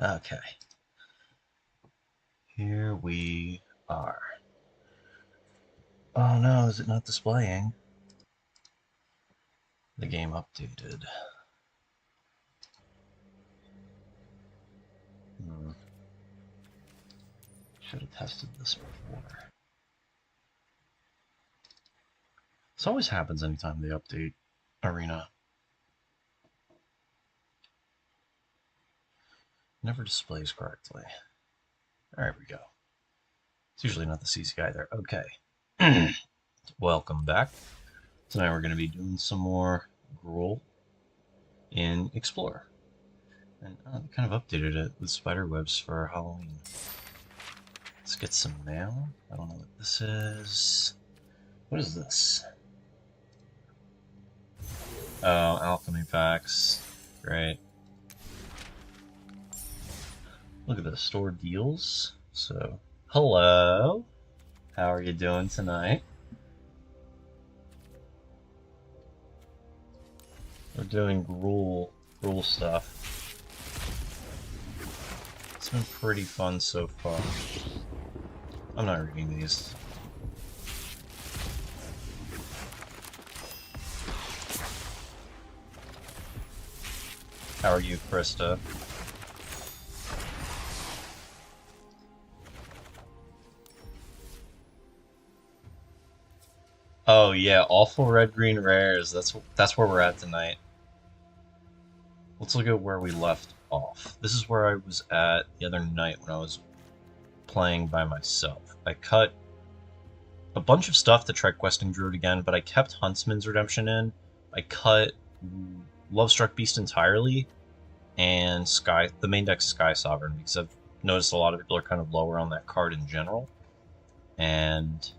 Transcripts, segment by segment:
Okay, here we are. Oh no, is it not displaying? The game updated. Hmm. Should have tested this before. This always happens anytime they update Arena. Never displays correctly. There we go. It's usually not the CC either. Okay. Welcome back. Tonight we're going to be doing some more Gruul in Explorer. And they kind of updated it with spider webs for Halloween. Let's get some mail. I don't know what this is. What is this? Oh, alchemy packs. Great. Look at this. Store deals. So, hello. How are you doing tonight? We're doing Gruul stuff. It's been pretty fun so far. I'm not reading these. How are you, Krista? Oh yeah, awful red green rares. That's where we're at tonight. Let's look at where we left off. This is where I was at the other night when I was playing by myself. I cut a bunch of stuff to try questing Druid again, but I kept Huntsman's Redemption in. I cut Lovestruck Beast entirely, and the main deck Sky Sovereign, because I've noticed a lot of people are kind of lower on that card in general, and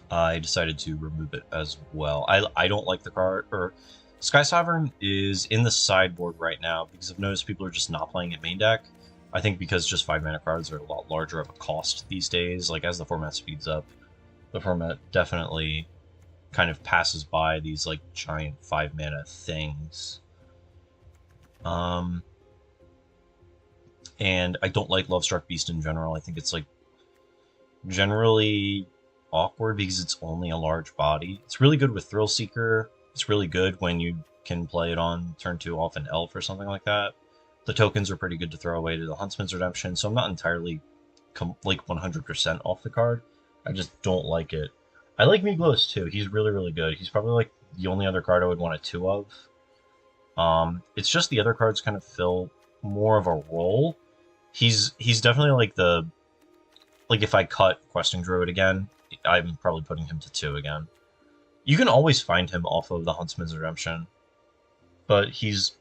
I decided to remove it as well. I don't like the card, or Sky Sovereign is in the sideboard right now because I've noticed people are just not playing it main deck. I think because just 5 mana cards are a lot larger of a cost these days. Like, as the format speeds up, the format definitely kind of passes by these, like, giant 5 mana things. And I don't like Lovestruck Beast in general. I think it's, like, generally awkward because it's only a large body. It's really good with Thrill Seeker. It's really good when you can play it on turn 2 off an elf or something like that. The tokens are pretty good to throw away to the Huntsman's Redemption, so I'm not entirely like 100% off the card. I just don't like it. I like Miglos too. He's really, really good. He's probably like the only other card I would want a 2 of. It's just the other cards kind of fill more of a role. He's definitely like if I cut Questing Druid again, I'm probably putting him to 2 again. You can always find him off of the Huntsman's Redemption, but he's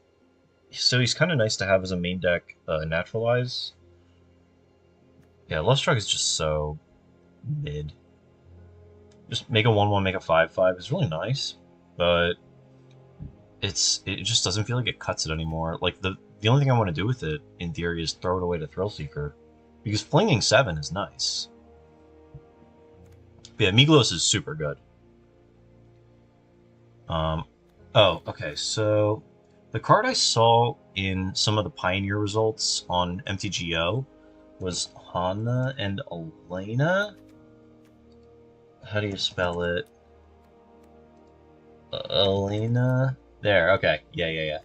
kind of nice to have as a main deck naturalize. Yeah, Lovestruck is just so mid. Just make a 1/1, make a 5/5 is really nice, but it just doesn't feel like it cuts it anymore. Like the only thing I want to do with it in theory is throw it away to Thrill Seeker, because flinging 7 is nice. But yeah, Miglos is super good. Oh, okay, so the card I saw in some of the Pioneer results on MTGO was Hanna and Elena. How do you spell it? Elena? There, okay. Yeah.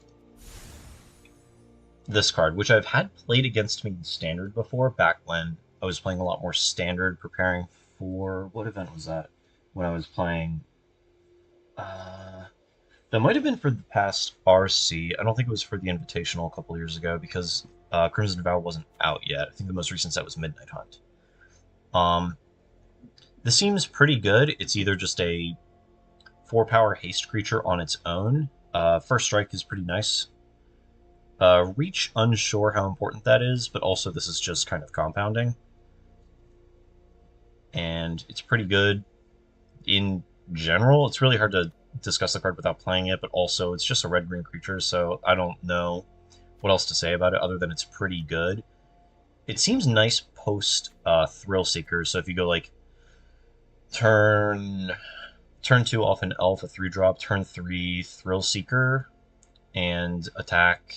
This card, which I've had played against me in Standard before, back when I was playing a lot more Standard, preparing for... What event was that? When I was playing... That might have been for the past RC. I don't think it was for the Invitational a couple years ago, because Crimson Vow wasn't out yet. I think the most recent set was Midnight Hunt. This seems pretty good. It's either just a 4-power haste creature on its own. First strike is pretty nice. Reach, unsure how important that is, but also this is just kind of compounding. And it's pretty good in general. It's really hard to discuss the card without playing it, but also it's just a red-green creature, so I don't know what else to say about it other than it's pretty good. It seems nice post Thrill Seeker, so if you go like turn 2 off an elf, a 3-drop, turn 3 Thrill Seeker, and attack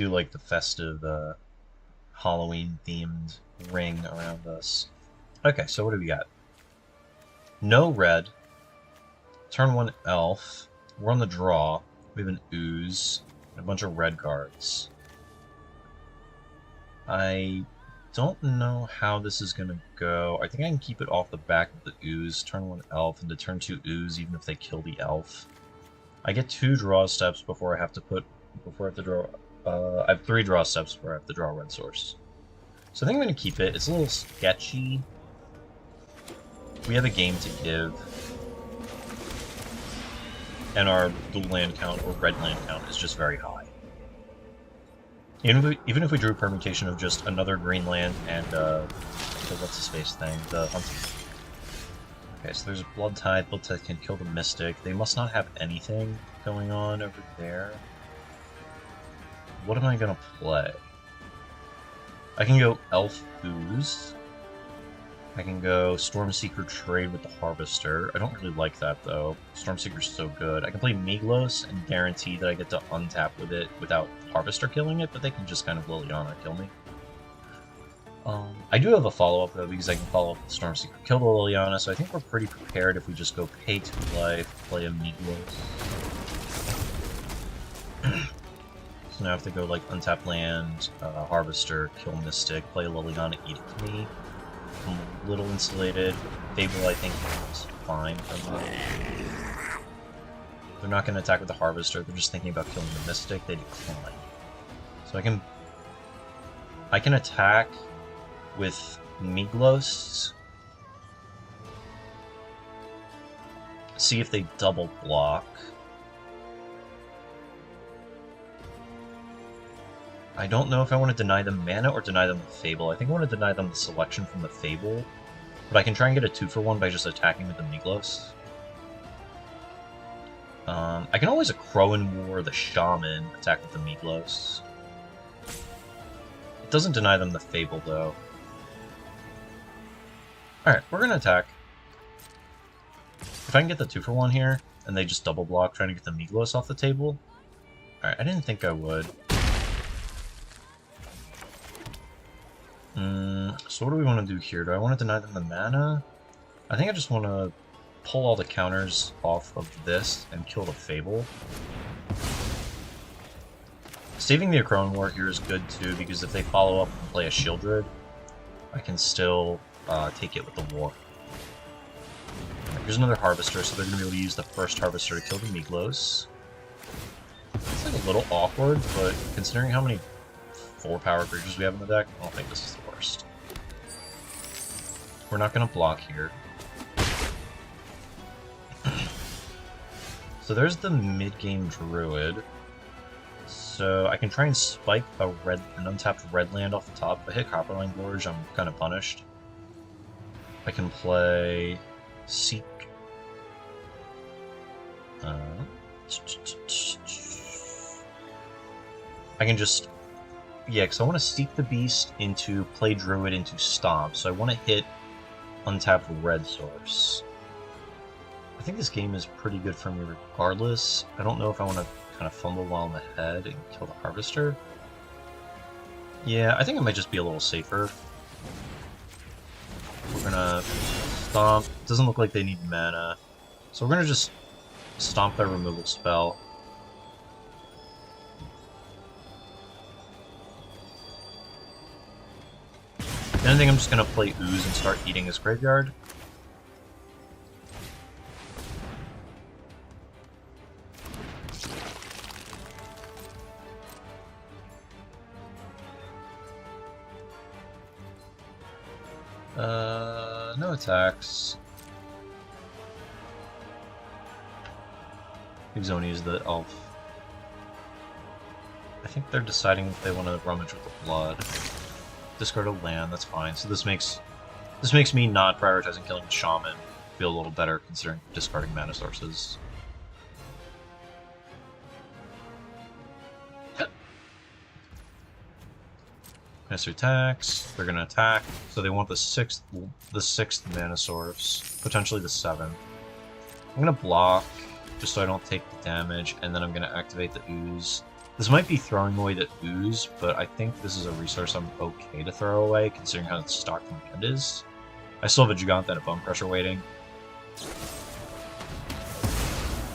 do like the festive Halloween-themed ring around us. Okay, so what do we got? No red. Turn 1 elf. We're on the draw. We have an ooze. And a bunch of red cards. I don't know how this is going to go. I think I can keep it off the back of the ooze. Turn 1 elf into turn 2 ooze even if they kill the elf. I get 2 draw steps before I have to draw... I have 3 draw steps before I have to draw a red source. So I think I'm going to keep it. It's a little sketchy. We have a game to give. And our blue land count, or red land count, is just very high. Even if we drew a permutation of just another green land and, the what's-his-face thing, the hunting. Okay, so there's a Blood Tithe. Blood Tithe can kill the Mystic. They must not have anything going on over there. What am I gonna play? I can go Elf Ooze. I can go Stormseeker trade with the Harvester. I don't really like that, though. Stormseeker's so good. I can play Miglos and guarantee that I get to untap with it without Harvester killing it, but they can just kind of Liliana kill me. I do have a follow-up, though, because I can follow up with Stormseeker, kill the Liliana, so I think we're pretty prepared if we just go pay 2 life, play a Miglos. So now I have to go, like, untap land, Harvester, kill Mystic, play Liliana, eat it to me. I'm a little insulated. Fable, I think, is fine for me. They're not going to attack with the Harvester, they're just thinking about killing the Mystic, they decline. So I can attack with Miglos. See if they double block. I don't know if I want to deny them mana or deny them the Fable. I think I want to deny them the selection from the Fable. But I can try and get a 2-for-1 by just attacking with the Miglos. I can always Crowan War the Shaman, attack with the Miglos. It doesn't deny them the Fable, though. Alright, we're going to attack. If I can get the 2-for-1 here, and they just double block trying to get the Miglos off the table. Alright, I didn't think I would. So what do we want to do here? Do I want to deny them the mana? I think I just want to pull all the counters off of this and kill the Fable. Saving the Crowan War here is good too, because if they follow up and play a Shieldred, I can still take it with the War. Here's another Harvester, so they're going to be able to use the first Harvester to kill the Miglos. It's like a little awkward, but considering how many 4-power creatures we have in the deck, I don't think this is the worst. We're not going to block here. So there's the mid-game Druid. So I can try and spike an untapped red land off the top. If I hit Copperline Gorge, I'm kind of punished. I can play Seek. I can just... Yeah, because I want to Seek the Beast into play Druid into Stomp. So I want to hit untapped red source. I think this game is pretty good for me regardless. I don't know if I want to kind of fumble while I'm ahead and kill the Harvester. Yeah, I think it might just be a little safer. We're gonna Stomp. Doesn't look like they need mana. So we're gonna just Stomp their removal spell. Then I think I'm just gonna play Ooze and start eating his graveyard. No attacks. Exoni is the elf. I think they're deciding if they want to rummage with the blood. Discard a land, that's fine. So this makes me not prioritizing killing the shaman feel a little better considering discarding mana sources. Necessary attacks. They're gonna attack. So they want the sixth mana source, potentially the 7th. I'm gonna block just so I don't take the damage, and then I'm gonna activate the Ooze. This might be throwing away the ooze, but I think this is a resource I'm okay to throw away, considering how stocked my hand is. I still have a Gigant and a Bone Crusher waiting.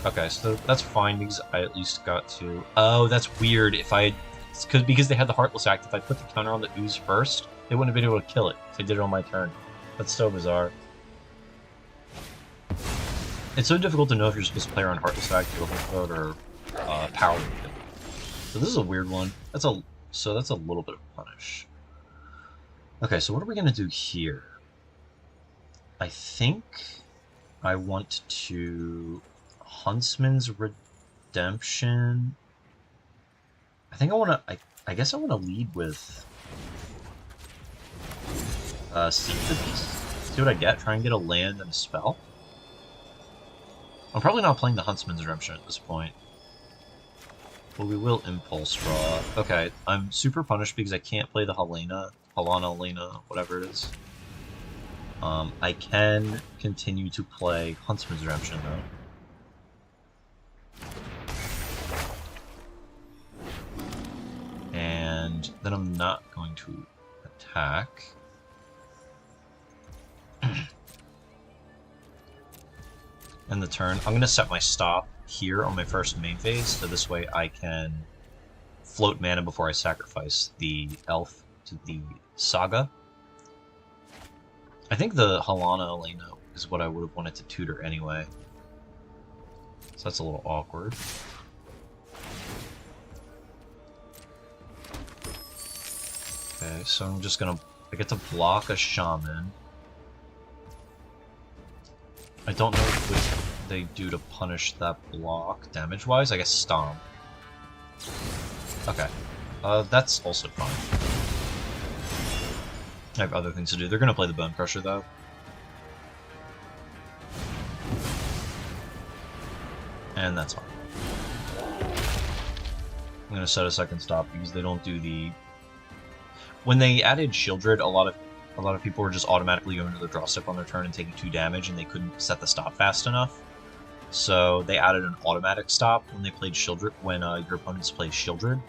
Okay, so that's fine because I at least got to... Oh, that's weird. If I had... Because they had the Heartless Act, if I put the counter on the ooze first, they wouldn't have been able to kill it if I did it on my turn. That's so bizarre. It's so difficult to know if you're supposed to play around Heartless Act, Overload, or Power. So this is a weird one. That's a little bit of punish. Okay, so what are we gonna do here? I think I want to Huntsman's Redemption. I think I want to. I guess I want to lead with Seek the Beast. See what I get. Try and get a land and a spell. I'm probably not playing the Huntsman's Redemption at this point. Well, we will Impulse Draw. Okay, I'm super punished because I can't play the Helena, whatever it is. I can continue to play Huntsman's Redemption, though. And then I'm not going to attack. And the turn, I'm going to set my stop here on my first main phase, so this way I can float mana before I sacrifice the elf to the saga. I think the Elena is what I would have wanted to tutor anyway. So that's a little awkward. Okay, so I'm just gonna... I get to block a Shaman. I don't know what they do to punish that block damage-wise. I guess Stomp. Okay. That's also fine. I have other things to do. They're gonna play the Bone Crusher, though. And that's fine. I'm gonna set a second stop because they don't do the... When they added Shieldred, a lot of people were just automatically going to the draw step on their turn and taking 2 damage, and they couldn't set the stop fast enough. So they added an automatic stop when they played Shieldred, when your opponents play Shieldred.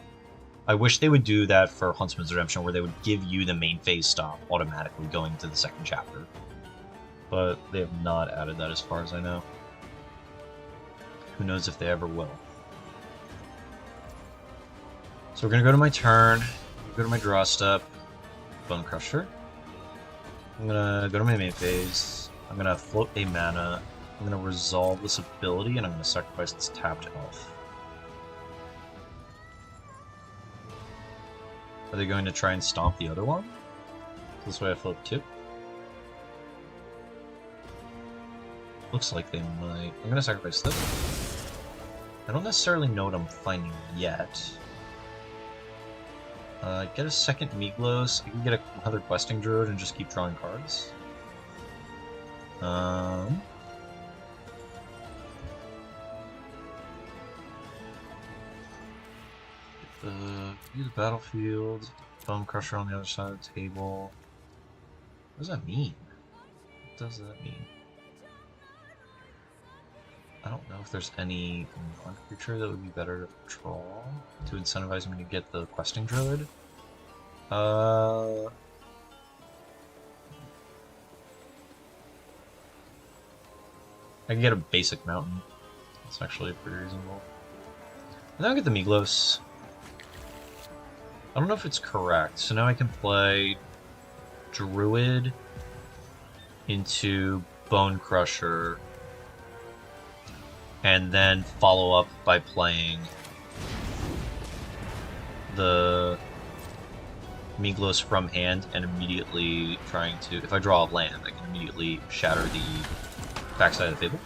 I wish they would do that for Huntsman's Redemption, where they would give you the main phase stop automatically going into the second chapter. But they have not added that as far as I know. Who knows if they ever will. So we're going to go to my turn, go to my draw step, Bone Crusher. I'm going to go to my main phase, I'm going to float a mana, I'm going to resolve this ability, and I'm going to sacrifice this tapped elf. Are they going to try and stomp the other one? This way I float 2. Looks like they might. I'm going to sacrifice this. I don't necessarily know what I'm finding yet. Get a second Miglos. I can get another Questing Druid and just keep drawing cards. View the battlefield. Bone Crusher on the other side of the table. What does that mean? What does that mean? I don't know if there's any non-creature that would be better to draw to incentivize me to get the Questing Druid. I can get a basic mountain. It's actually pretty reasonable. And then I'll get the Miglos. I don't know if it's correct. So now I can play Druid into Bone Crusher, and then follow up by playing the Miglos from hand and immediately trying to... If I draw a land, I can immediately shatter the backside of the table.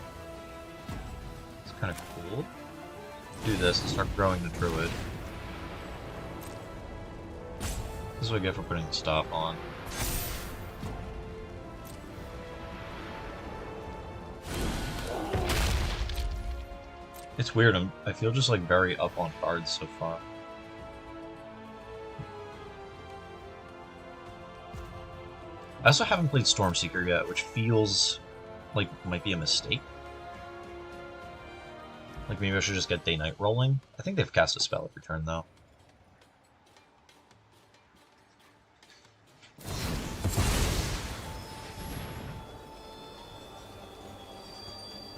It's kind of cool. Do this and start growing the Druid. This is what I get for putting the stop on. It's weird, I feel just like very up on cards so far. I also haven't played Stormseeker yet, which feels like might be a mistake. Like, maybe I should just get Day-Night rolling. I think they've cast a spell every turn, though.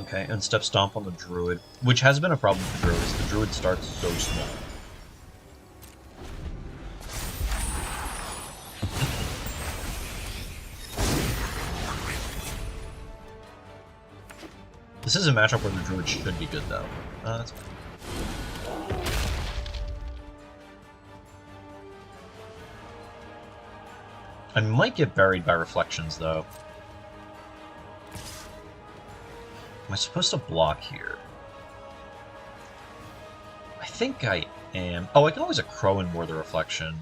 Okay, and Step Stomp on the Druid, which has been a problem for Druids. The Druid starts so small. This is a matchup where the Druid should be good, though. That's fine. I might get buried by Reflections, though. Am I supposed to block here? I think I am. Oh, I can always a Crow and War the Reflection.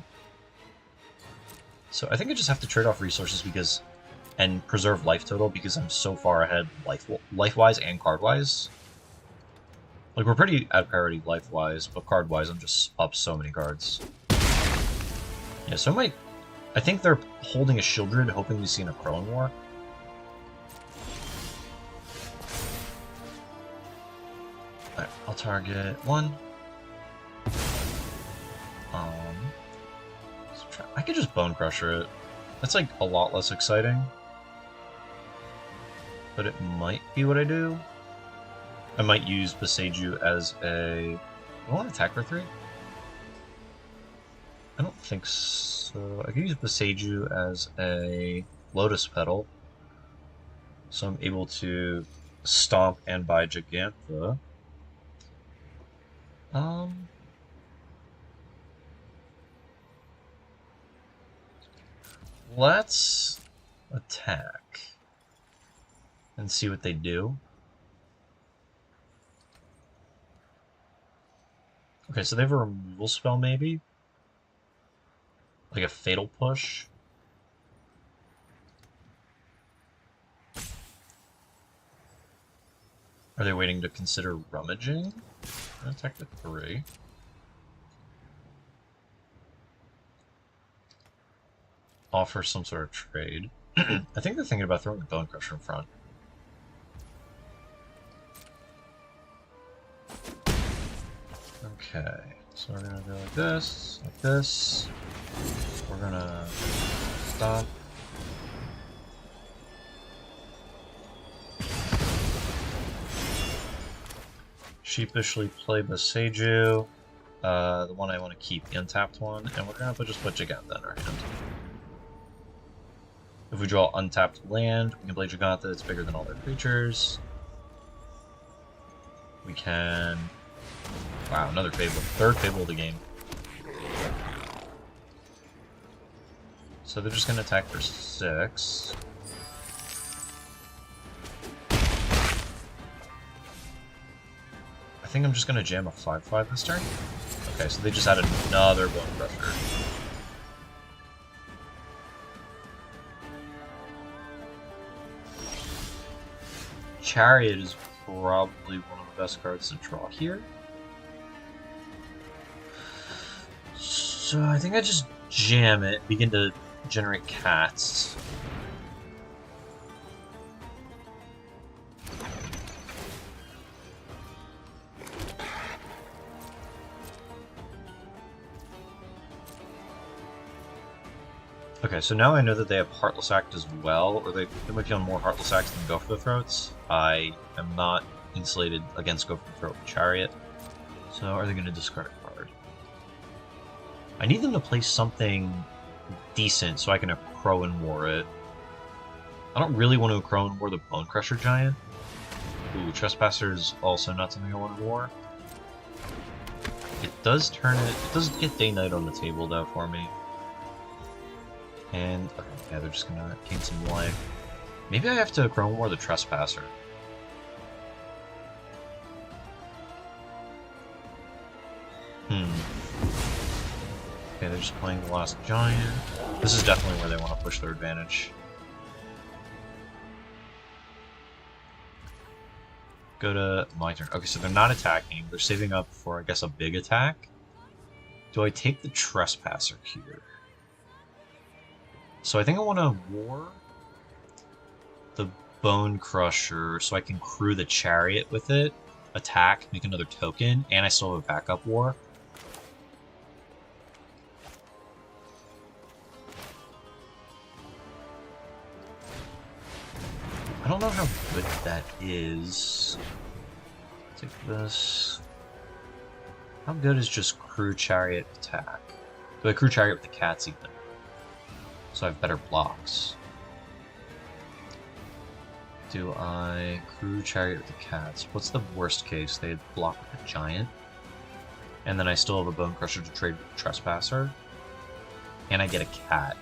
So I think I just have to trade off resources because... and preserve life total because I'm so far ahead life-wise and card-wise. Like, we're pretty at parity life-wise, but card-wise I'm just up so many cards. Yeah, so I think they're holding a Shieldred, hoping we see a Crow and War. Alright, I'll target one. I could just Bone Crusher it. That's like a lot less exciting. But it might be what I do. I might use Beseiju as a... Do I want to attack for 3? I don't think so. I can use Beseiju as a Lotus Petal. So I'm able to stomp and buy Gigantha. Let's attack and see what they do. Okay, so they have a removal spell, maybe? Like a Fatal Push? Are they waiting to consider rummaging? Attack the 3. Offer some sort of trade. I think they're thinking about throwing the Bone Crusher in front. Okay, so we're gonna go like this, like this. We're gonna stop. Sheepishly play Beseiju, the one I want to keep, the untapped one, and we're gonna just put Gigantha in our hand. If we draw untapped land, we can play Gigantha, it's bigger than all their creatures. We can... Wow, another Fable. Third Fable of the game. So they're just going to attack for 6. I think I'm just going to jam a 5/5 this turn. Okay, so they just had another Bone Crusher. Chariot is probably one of the best cards to draw here. So I think I just jam it, begin to generate cats. Okay, so now I know that they have Heartless Act as well, or they might be on more Heartless Acts than Go for the Throats. I am not insulated against Go for the Throat with Chariot. So are they going to discard a card? I need them to play something decent so I can Crow and War it. I don't really want to Crow and War the Bone Crusher Giant. Ooh, Trespasser is also not something I want to War. It does turn it... It does get Day-Night on the table, though, for me. And, okay, yeah, they're just gonna gain some life. Maybe I have to Crow and War the Trespasser. Okay, they're just playing the last Giant. This is definitely where they want to push their advantage. Go to my turn. Okay, so they're not attacking. They're saving up for, I guess, a big attack. Do I take the Trespasser here? So I think I want to War the Bone Crusher so I can crew the Chariot with it. attack, make another token, and I still have a backup war. I don't know how good that is. Take this. How good is just crew chariot attack? Do I crew chariot with the cats even? So I have better blocks. Do I crew chariot with the cats? What's the worst case? They block with a giant. And then I still have a bone crusher to trade with the trespasser. And I get a cat.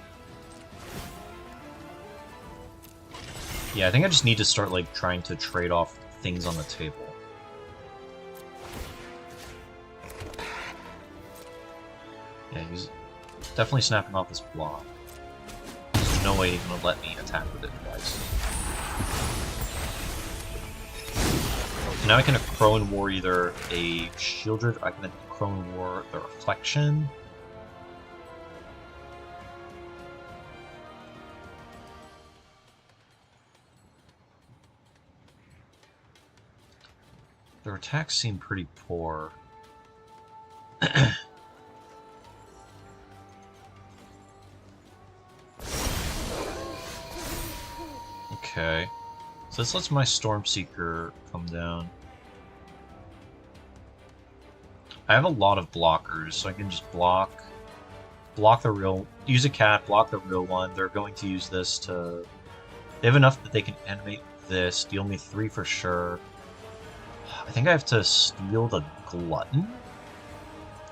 Yeah, I think I just need to start like trying to trade off things on the table. Yeah, he's definitely snapping off this block. There's no way he's gonna let me attack with it twice. Now I can Crone War either a Shieldred, or I can Crone War the Reflection. Their attacks seem pretty poor. Okay. So this lets my Stormseeker come down. I have a lot of blockers, so I can just block the real, use a cat, block the real one. They're going to use this to, they have enough that they can animate this, deal me 3 for sure. I think I have to steal the Glutton?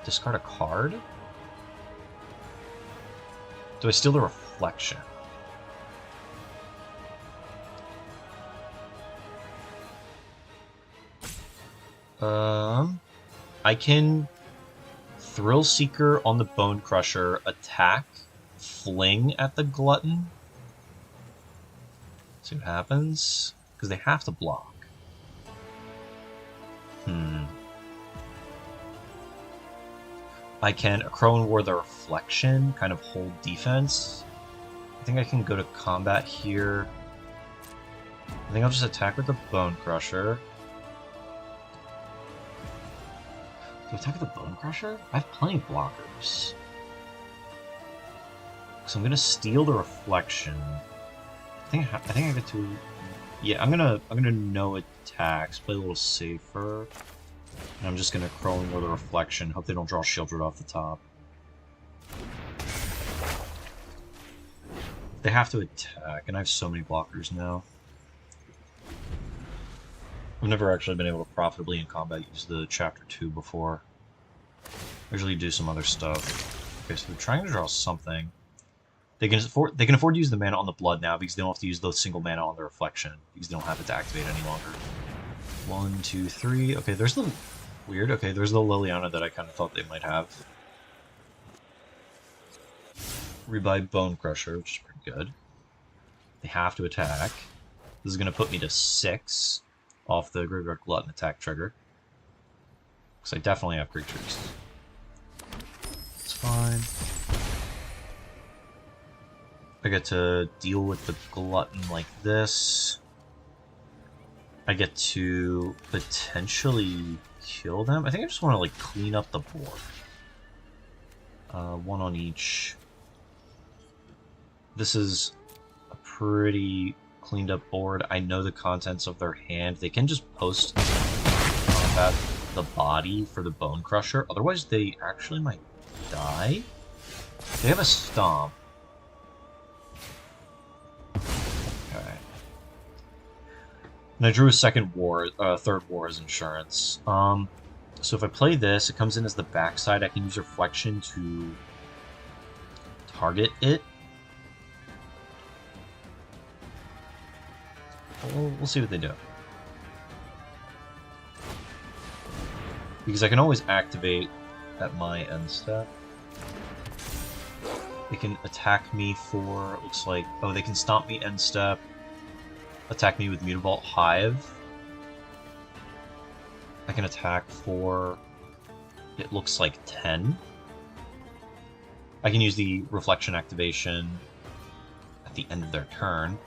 Discard a card? Do I steal the Reflection? I can Thrill Seeker on the Bone Crusher, attack, fling at the Glutton. See what happens? Because they have to block. I can Crone War the Reflection, kind of hold defense. I think I can go to combat here. I think I'll just attack with the Bone Crusher. Do I attack with the Bone Crusher? I have plenty of blockers. So I'm gonna steal the Reflection. I think I get to. Yeah, I'm gonna no attacks, play a little safer. And I'm just gonna Crone War the Reflection. Hope they don't draw Shieldred off the top. They have to attack, and I have so many blockers now. I've never actually been able to profitably in combat use the Chapter 2 before. I usually do some other stuff. Okay, so they're trying to draw something. They can afford to use the mana on the blood now because they don't have to use the single mana on the reflection because they don't have it to activate any longer. 1, 2, 3. Okay, there's the weird. Okay, there's the Liliana that I kind of thought they might have. Rebuy Bone Crusher, which is pretty good. They have to attack. This is going to put me to 6 off the Graveyard Glutton attack trigger. Because I definitely have creatures. It's fine. I get to deal with the Glutton like this. I get to potentially kill them. I think I just want to like clean up the board. 1 on each. This is a pretty cleaned up board. I know the contents of their hand. They can just post combat the body for the Bone Crusher. Otherwise, they actually might die. They have a Stomp. Okay. And I drew a third war as insurance. So if I play this, it comes in as the backside. I can use Reflection to target it. We'll see what they do. Because I can always activate at my end step. They can attack me for, looks like, oh, they can stomp me end step, attack me with Mutavault Hive. I can attack for, it looks like 10. I can use the Reflection activation at the end of their turn.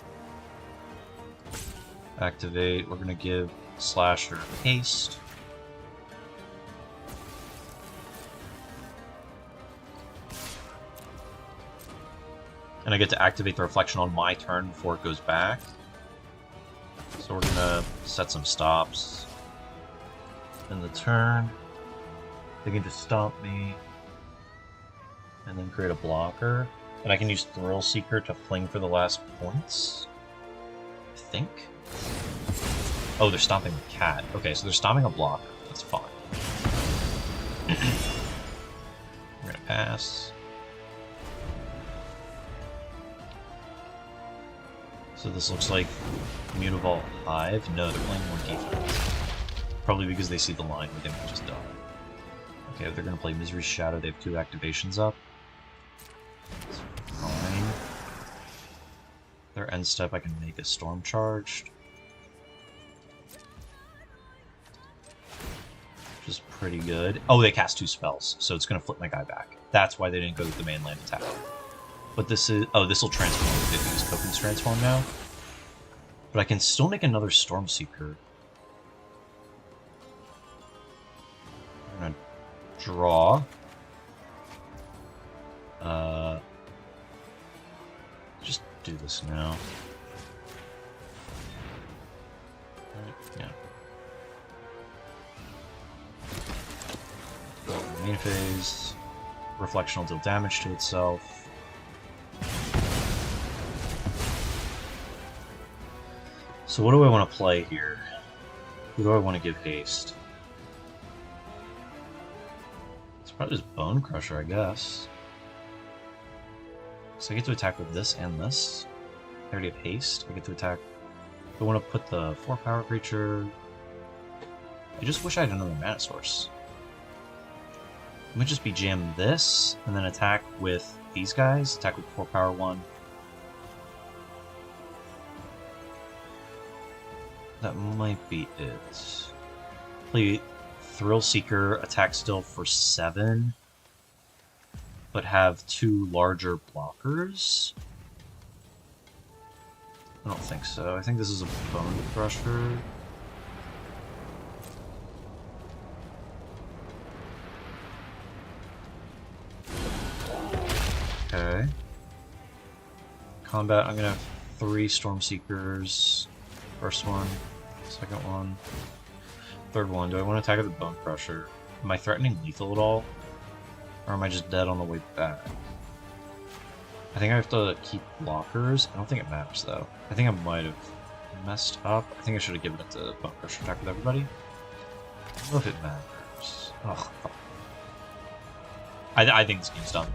Activate, we're going to give Slasher, haste. And I get to activate the reflection on my turn before it goes back. So we're gonna set some stops. In the turn, they can just stomp me and then create a blocker. And I can use Thrill Seeker to fling for the last points, I think. Oh, they're stomping the cat. Okay, so they're stomping a blocker. That's fine. We're gonna pass. So this looks like Mutavault Hive. No, they're playing more defense. Probably because they see the line we think we just died. Okay, they're gonna play Misery Shadow. They have 2 activations up. That's fine. Their end step, I can make a Storm Charged. Which is pretty good. Oh, they cast 2 spells, so it's gonna flip my guy back. That's why they didn't go with the mainland attack. But this is... Oh, this will transform because tokens transform now. But I can still make another Storm Seeker. I'm gonna draw. Just do this now. Right, yeah. Main phase. Reflection will deal damage to itself. So what do I want to play here? Who do I want to give haste? It's probably just Bone Crusher, I guess. So I get to attack with this and this. I already have haste. I get to attack. I want to put the 4-power creature. I just wish I had another mana source. It might just be jam this, and then attack with these guys. Attack with 4-power 1. That might be it. Play Thrill Seeker, attack still for 7, but have 2 larger blockers? I don't think so. I think this is a Bone Crusher. Okay. Combat, I'm gonna have 3 Storm Seekers. First one, second one, third one. Do I want to attack with the Bone Crusher? Am I threatening lethal at all? Or am I just dead on the way back? I think I have to keep blockers. I don't think it matters though. I think I might have messed up. I think I should have given it to Bone Crusher attack with everybody. I don't know if it matters. Ugh. I think this game's done.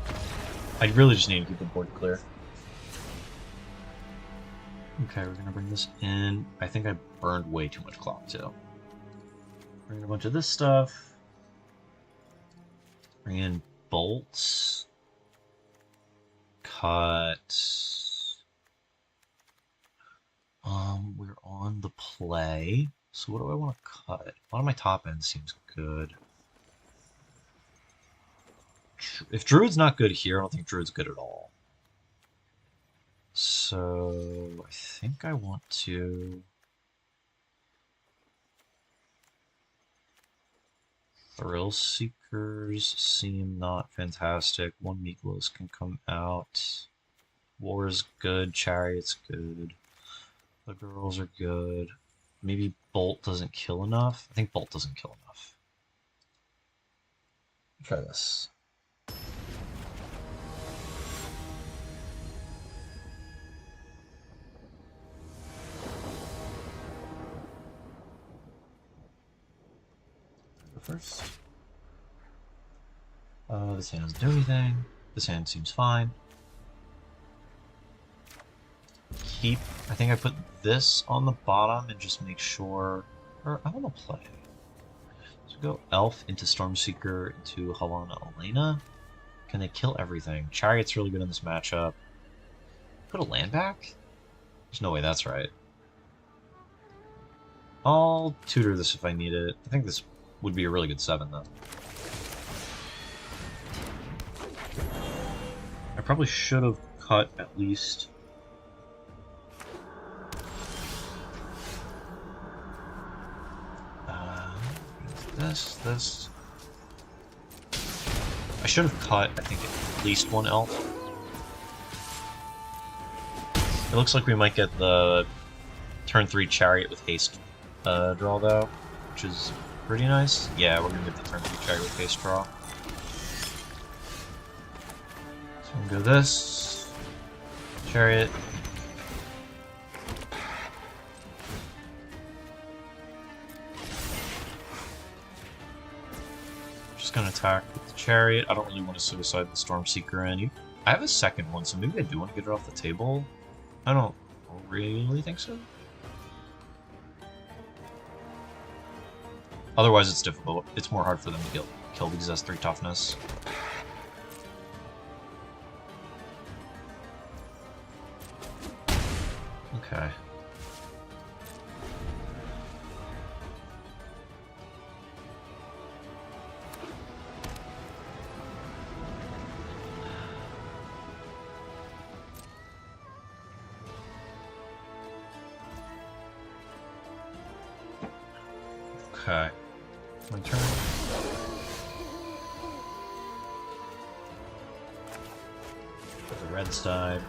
I really just need to keep the board clear. Okay, we're gonna bring this in. I think I burned way too much clock too. Bring in a bunch of this stuff. Bring in bolts. Cut. We're on the play. So what do I want to cut? A lot of my top end seems good. If Druid's not good here, I don't think Druid's good at all. So I think I want to Thrill Seekers seem not fantastic. 1 Miklos can come out. War's good, Chariot's good. The girls are good. Maybe Bolt doesn't kill enough. I think Bolt doesn't kill enough. Try this. First. This hand doesn't do anything. This hand seems fine. Keep. I think I put this on the bottom and just make sure. Or I want to play. So go Elf into Stormseeker into Helena Elena. Can they kill everything? Chariot's really good in this matchup. Put a land back? There's no way that's right. I'll tutor this if I need it. I think this would be a really good 7, though. I probably should have cut at least... this. I should have cut, I think, at least one elf. It looks like we might get the turn 3 chariot with haste draw, though, which is pretty nice. Yeah, we're going to get the turn 3 chariot with haste draw. So I'm going to go this. Chariot. Just going to attack with the chariot. I don't really want to suicide the Stormseeker in. I have a second one, so maybe I do want to get it off the table. I don't really think so. Otherwise, it's difficult. It's more hard for them to kill because it has 3 toughness. Okay. Okay. My turn. The Reds died.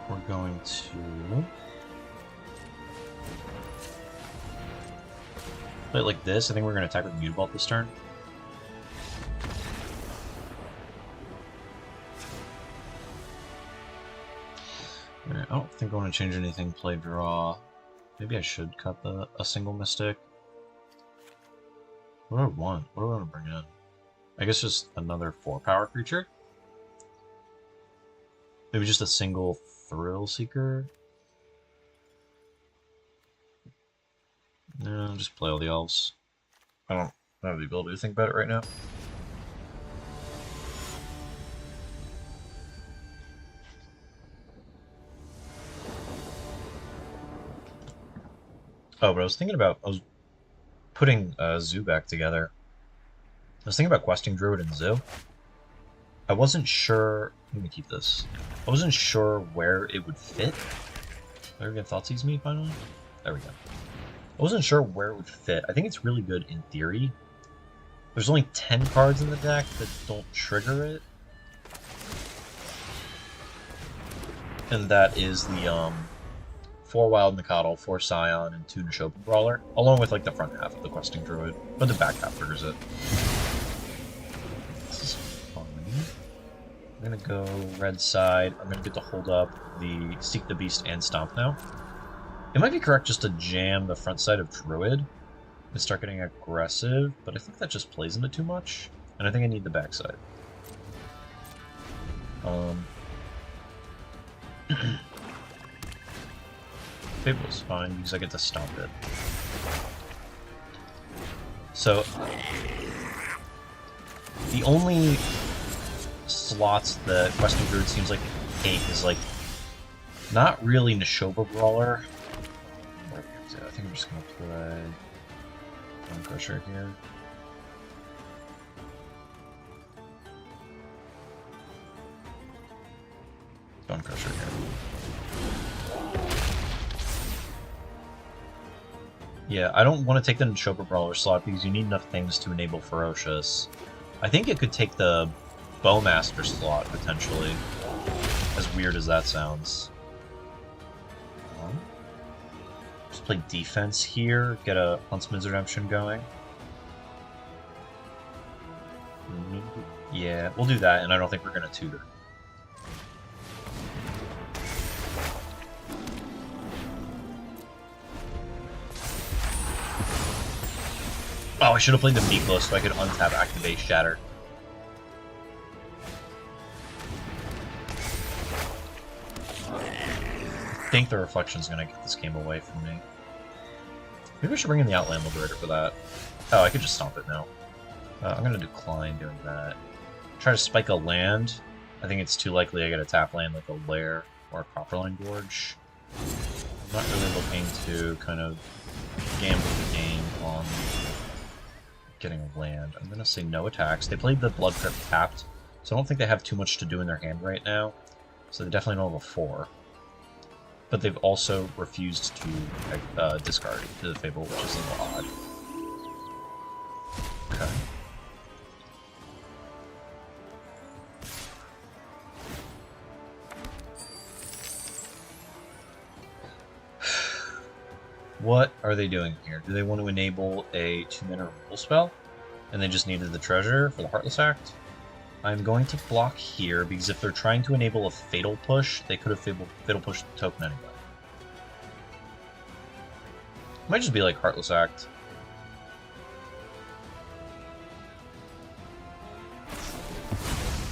We're going to play it like this. I think we're going to attack with Mutavault this turn. I don't think I want to change anything. Play draw. Maybe I should cut a single Mystic. What do I want? What do I want to bring in? I guess just another 4-power creature. Maybe just a single Thrill Seeker. No, just play all the elves. I don't have the ability to think about it right now. Oh, but I was putting Zoo back together. I was thinking about questing Druid and Zoo. I wasn't sure. Let me keep this. I wasn't sure where it would fit. Are we gonna Thoughtseize me finally? There we go. I wasn't sure where it would fit. I think it's really good in theory. There's only 10 cards in the deck that don't trigger it. And that is the 4 Wild Mikado, 4 Scion, and 2 Neshoba Brawler, along with like the front half of the Questing Druid, but the back half triggers it. This is fine. I'm gonna go red side. I'm gonna get to hold up the Seek the Beast and Stomp now. It might be correct just to jam the front side of Druid and start getting aggressive, but I think that just plays into too much, and I think I need the back side. Fable's fine because I get to stomp it. So the only slots that Questing Druid seems like it can take is like not really Neshoba Brawler. I think I'm just gonna play Bone Crusher here. Bone Crusher here. Yeah, I don't want to take the Neshoba Brawler slot because you need enough things to enable Ferocious. I think it could take the Bowmaster slot, potentially. As weird as that sounds. Just play defense here, get a Huntsman's Redemption going. Yeah, we'll do that, and I don't think we're going to tutor. Oh, I should have played the Miklos so I could untap, activate, Shatter. I think the Reflection's gonna get this game away from me. Maybe I should bring in the Outland Liberator for that. Oh, I could just stomp it now. I'm gonna decline doing that. Try to spike a land. I think it's too likely I get a tap land like a Lair or a Copperline Gorge. I'm not really looking to kind of gamble the game on getting a land. I'm gonna say no attacks. They played the Blood Crypt tapped, so I don't think they have too much to do in their hand right now. So they definitely don't have a 4. but they've also refused to discard the Fable, which is a little odd. Okay. What are they doing here? Do they want to enable a 2-mana Gruul spell? And they just needed the treasure for the Heartless Act? I'm going to block here, because if they're trying to enable a Fatal Push, they could have Fatal Pushed the token anyway. It might just be like Heartless Act.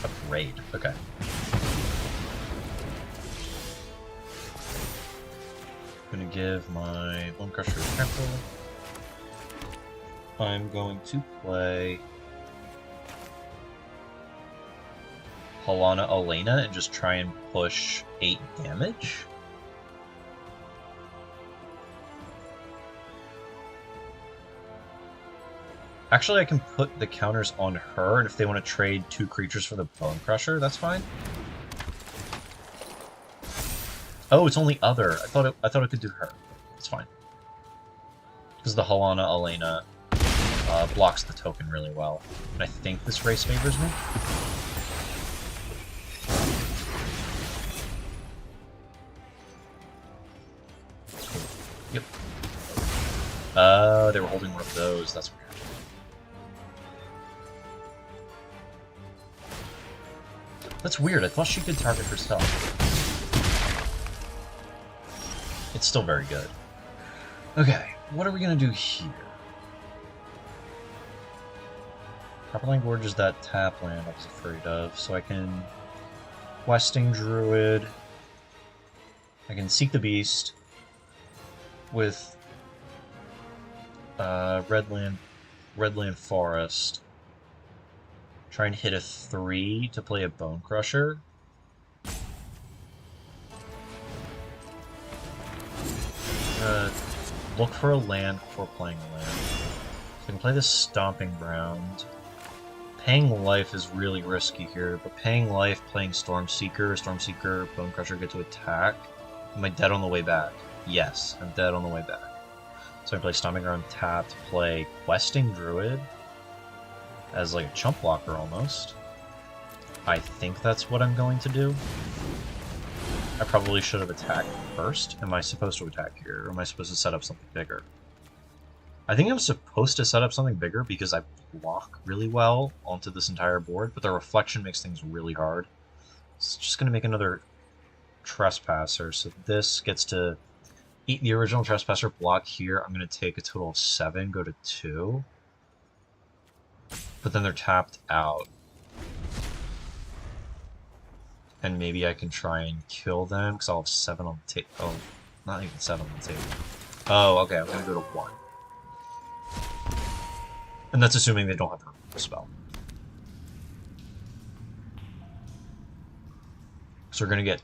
A raid, okay. I'm gonna give my Bone Crusher a temple. I'm going to play Halana Elena and just try and push 8 damage. Actually, I can put the counters on her, and if they want to trade 2 creatures for the Bone Crusher, that's fine. Oh, it's only other. I thought it could do her. It's fine. Because the Halana Elena blocks the token really well. And I think this race favors me. Yep. They were holding one of those. That's weird. That's weird. I thought she could target herself. It's still very good. Okay, what are we gonna do here? Copperline Gorge is that tap land I was afraid of, so I can Questing Druid. I can Seek the Beast with Redland Forest. Try and hit a 3 to play a Bone Crusher. Look for a land before playing a land. So I can play this Stomping Ground. Paying Life is really risky here, but paying Life, playing Stormseeker, Bone Crusher get to attack. Am I dead on the way back? Yes, I'm dead on the way back. So I play Stomping Ground tap to play Questing Druid as like a chump blocker almost. I think that's what I'm going to do. I probably should have attacked first. Am I supposed to attack here, or am I supposed to set up something bigger? I think I'm supposed to set up something bigger because I block really well onto this entire board, but the reflection makes things really hard. It's just going to make another Trespasser, so this gets to eat the original Trespasser block here. I'm going to take a total of 7, go to 2. But then they're tapped out. And maybe I can try and kill them, because I'll have 7 on the table. Oh, not even 7 on the table. Oh, okay, I'm going to go to 1. And that's assuming they don't have the removal spell. So we're going to get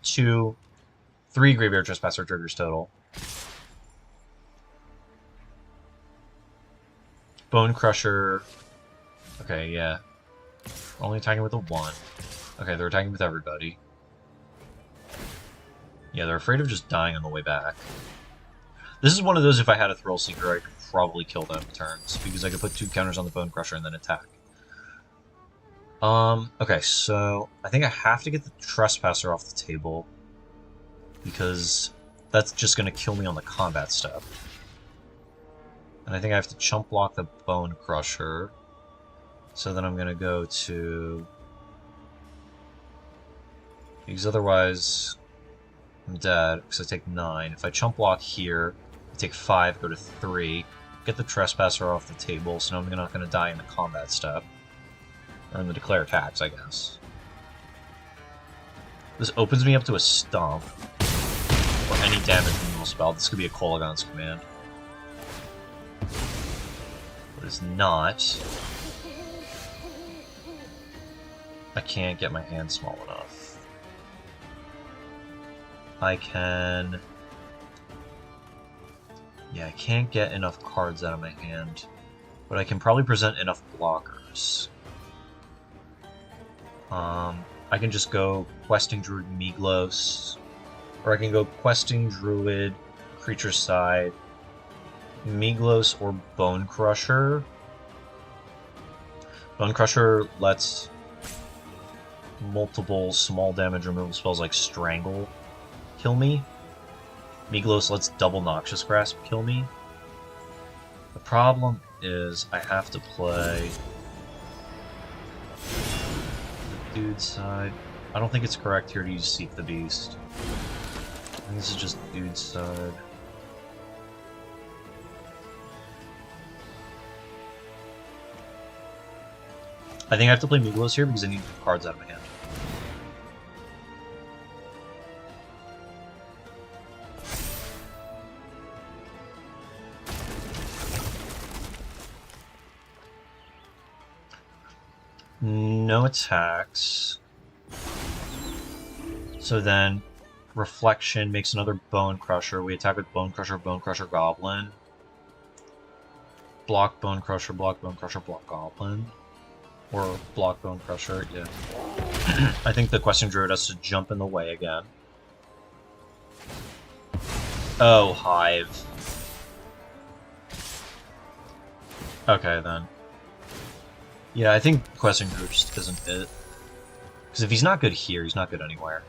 3 Graveyard Trespasser triggers total. Bone Crusher. Okay, yeah. Only attacking with a 1. Okay, they're attacking with everybody. Yeah, they're afraid of just dying on the way back. This is one of those, if I had a Thrill Seeker, I could probably kill them in turns, because I could put 2 counters on the Bone Crusher and then attack. Okay, so I think I have to get the Trespasser off the table, because that's just going to kill me on the combat step. And I think I have to chump block the Bone Crusher, so then I'm going to go to... because otherwise I'm dead, because I take 9. If I chump block here, I take 5, go to 3, get the Trespasser off the table, so now I'm not going to die in the combat step. Or in the declare attacks, I guess. This opens me up to a Stomp. Or any damage removal spell. This could be a Kolaghan's Command. But it's not. I can't get my hand small enough. I can... yeah, I can't get enough cards out of my hand. But I can probably present enough blockers. I can just go Questing Druid Miglos. Or I can go Questing Druid, Creature Side, Miglos, or Bone Crusher. Bone Crusher lets multiple small damage removal spells like Strangle kill me. Miglos lets double Noxious Grasp kill me. The problem is I have to play the dude side. I don't think it's correct here to use Seek the Beast. I think this is just dude side. I think I have to play Miglos here because I need cards out of my hand. No attacks. So then, Reflection makes another Bone Crusher. We attack with Bone Crusher, Goblin. Block Bone Crusher, block Goblin. Or block Bone Crusher, yeah. I think the Questing Druid has to jump in the way again. Oh, Hive. Okay, then. Yeah, I think Questing Druid just isn't it. Because if he's not good here, he's not good anywhere.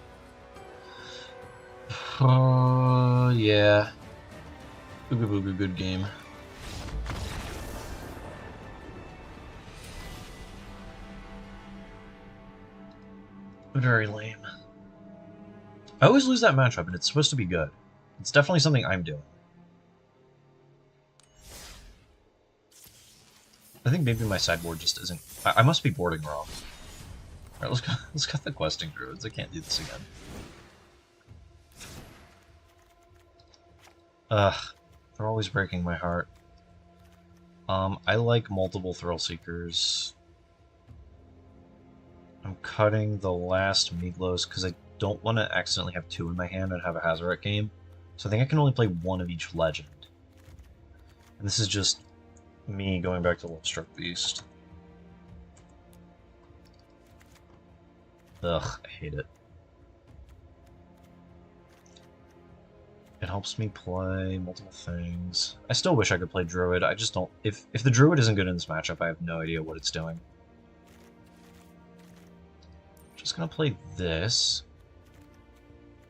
Yeah. Booga Booga, good game. Very lame. I always lose that matchup, and it's supposed to be good. It's definitely something I'm doing. I think maybe my sideboard just isn't... I must be boarding wrong. Alright, let's cut the Questing Druids. I can't do this again. Ugh. They're always breaking my heart. I like multiple Thrill Seekers. I'm cutting the last Miglos because I don't want to accidentally have two in my hand and have a Hazoret game. So I think I can only play one of each legend. And this is just me going back to Lovestruck Beast. Ugh, I hate it. It helps me play multiple things. I still wish I could play Druid. I just don't... If the Druid isn't good in this matchup, I have no idea what it's doing. Just gonna play this.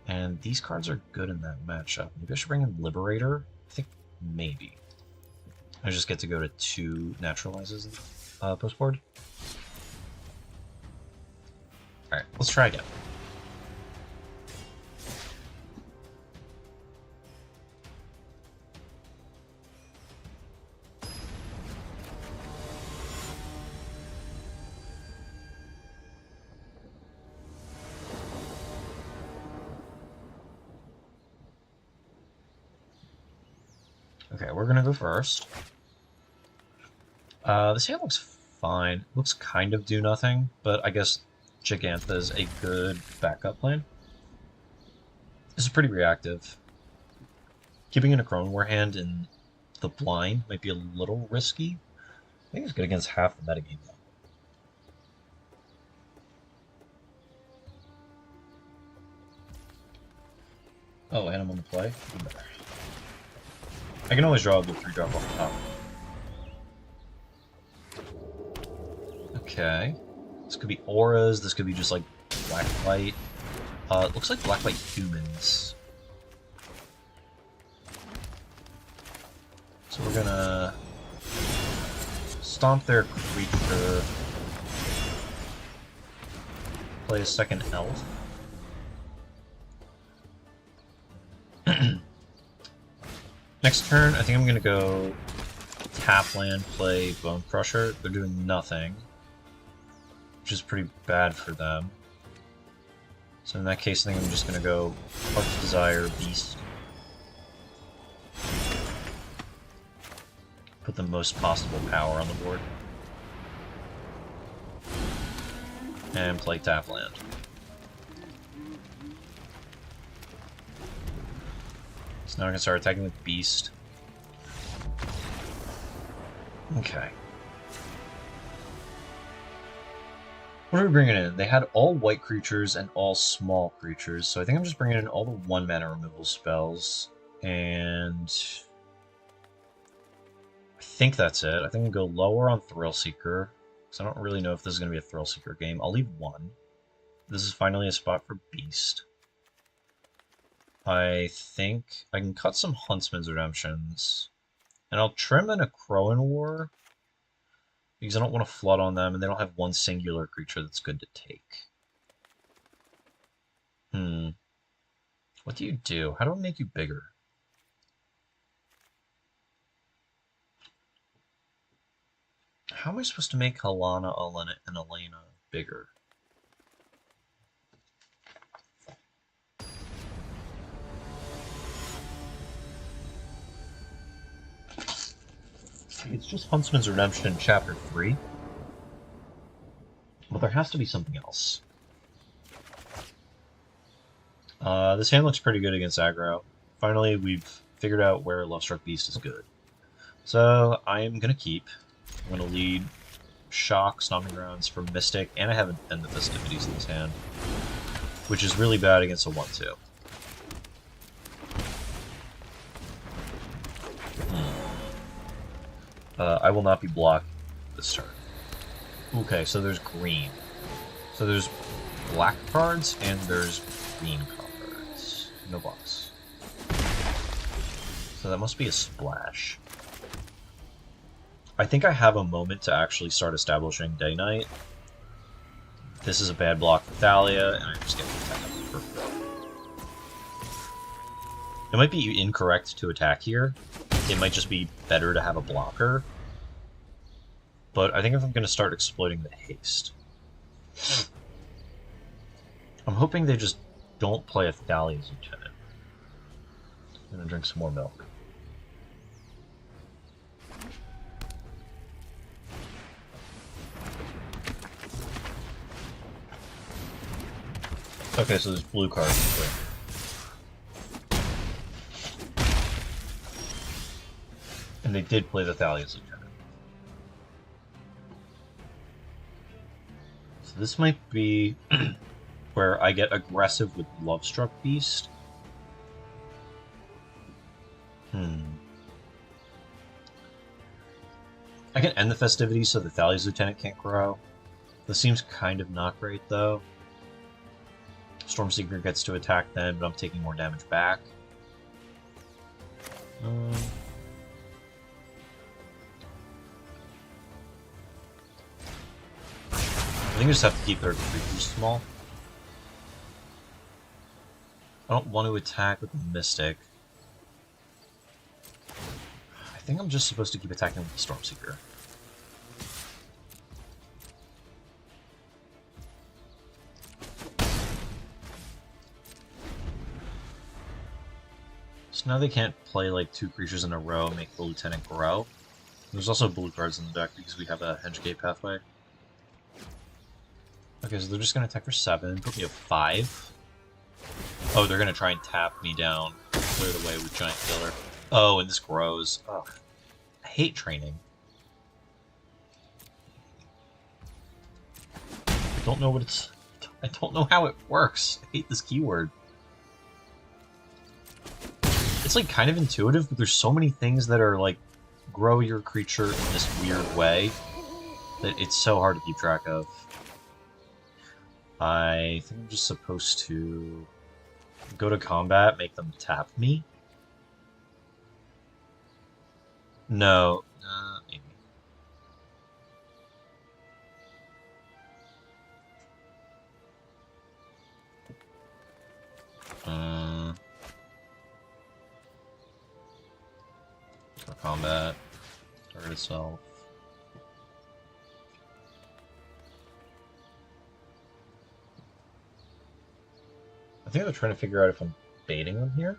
And these cards are good in that matchup. Maybe I should bring in Liberator? I think maybe. I just get to go to 2 Naturalizes post board. Alright, let's try again. Okay, we're gonna go first. This hand looks fine. Looks kind of do nothing, but I guess Gigantha is a good backup plan. This is pretty reactive. Keeping in a Crone War hand in the blind might be a little risky. I think it's good against half the metagame though. Oh, and I'm on the play? Even better. I can always draw a good 3-drop off the top. Okay. This could be auras, this could be just like black white. It looks like black white humans. So we're gonna stomp their creature. Play a second elf. Next turn, I think I'm gonna go tap land, play Bone Crusher. They're doing nothing, which is pretty bad for them. So in that case, I think I'm just gonna go Heart's Desire, Beast. Put the most possible power on the board. And play tap land. So now I can start attacking with Beast. Okay. What are we bringing in? They had all white creatures and all small creatures, so I think I'm just bringing in all the 1-mana removal spells, and I think that's it. I think I'll go lower on Thrill Seeker, because I don't really know if this is going to be a Thrill Seeker game. I'll leave 1. This is finally a spot for Beast. I think I can cut some Huntsman's Redemptions, and I'll trim in a Crowan War, because I don't want to flood on them, and they don't have one singular creature that's good to take. What do you do? How do I make you bigger? How am I supposed to make Helana, Elena, and Elena bigger? It's just Huntsman's Redemption Chapter 3. But there has to be something else. This hand looks pretty good against aggro. Finally, we've figured out where Lovestruck Beast is good. So, I'm going to keep. I'm going to lead Shock, Stomping Grounds for Mystic, and I have End the Festivities in this hand, which is really bad against a 1-2. I will not be blocked this turn. Okay, so there's green. So there's black cards and there's green cards. No blocks. So that must be a splash. I think I have a moment to actually start establishing Day Knight. This is a bad block for Thalia, and I just get the attack for free. It might be incorrect to attack here. It might just be better to have a blocker. But I think if I'm going to start exploiting the haste. I'm hoping they just don't play a Thalia's Lieutenant. I'm going to drink some more milk. Okay, so there's blue cards. And they did play the Thalia's Lieutenant. So this might be where I get aggressive with Lovestruck Beast. I can end the festivities so the Thalia's Lieutenant can't grow. This seems kind of not great, though. Stormseeker gets to attack then, but I'm taking more damage back. I think I just have to keep their creatures small. I don't want to attack with the Mystic. I think I'm just supposed to keep attacking with the Stormseeker. So now they can't play like 2 creatures in a row and make the Lieutenant grow. There's also blue cards in the deck because we have a Hedgegate pathway. Okay, so they're just going to attack for 7, put me at 5. Oh, they're going to try and tap me down, clear the way with Giant Killer. Oh, and this grows. Ugh. I hate training. I don't know what it's... I don't know how it works. I hate this keyword. It's like kind of intuitive, but there's so many things that are like grow your creature in this weird way that it's so hard to keep track of. I think I'm just supposed to go to combat, make them tap me. No, maybe. For combat, target itself. I think they're trying to figure out if I'm baiting them here.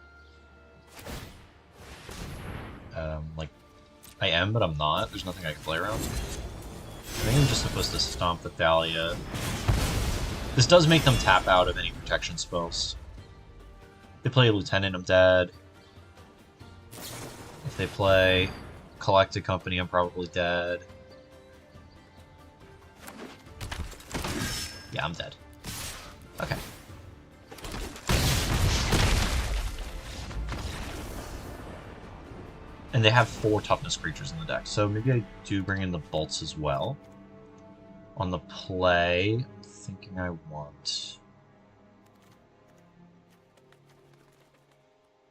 Like, I am, but I'm not. There's nothing I can play around. I think I'm just supposed to stomp the Thalia. This does make them tap out of any protection spells. If they play a Lieutenant, I'm dead. If they play Collected Company, I'm probably dead. Yeah, I'm dead. Okay. And they have 4 toughness creatures in the deck, so maybe I do bring in the bolts as well. On the play, I'm thinking I want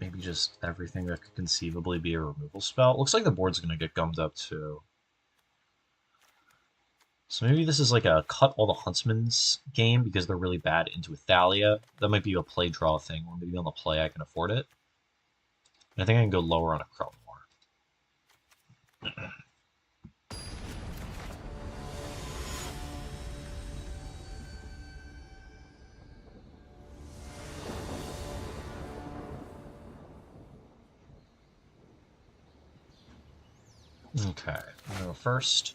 maybe just everything that could conceivably be a removal spell. Looks like the board's going to get gummed up too. So maybe this is like a cut all the Huntsman's game because they're really bad into a Thalia. That might be a play draw thing, or maybe on the play I can afford it. And I think I can go lower on a Crow more. Okay, I'm gonna go first.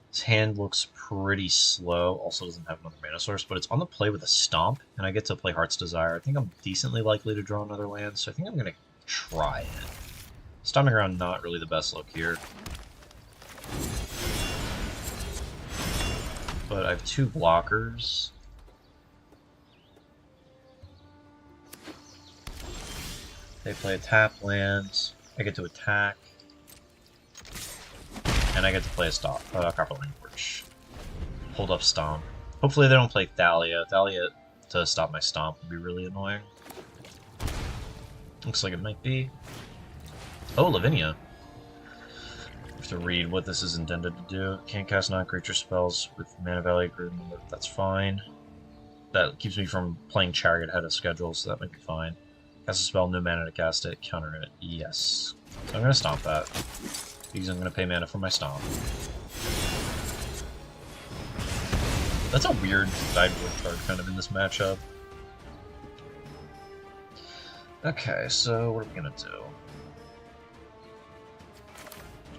His hand looks pretty slow, also doesn't have another mana source, but it's on the play with a Stomp, and I get to play Heart's Desire. I think I'm decently likely to draw another land, so I think I'm gonna try it. Stomping around, not really the best look here. But I have 2 blockers. They play a tap land, I get to attack. And I get to play a Stomp, Copper Language. Hold up Stomp. Hopefully they don't play Thalia. Thalia to stop my Stomp would be really annoying. Looks like it might be. Oh, Lavinia. I have to read what this is intended to do. Can't cast non-creature spells with mana value greater than that's fine. That keeps me from playing Chariot ahead of schedule, so that might be fine. Cast a spell, no mana to cast it, counter it. Yes. So I'm gonna Stomp that. Because I'm going to pay mana for my Stomp. That's a weird sideboard card kind of in this matchup. Okay, so what are we going to do?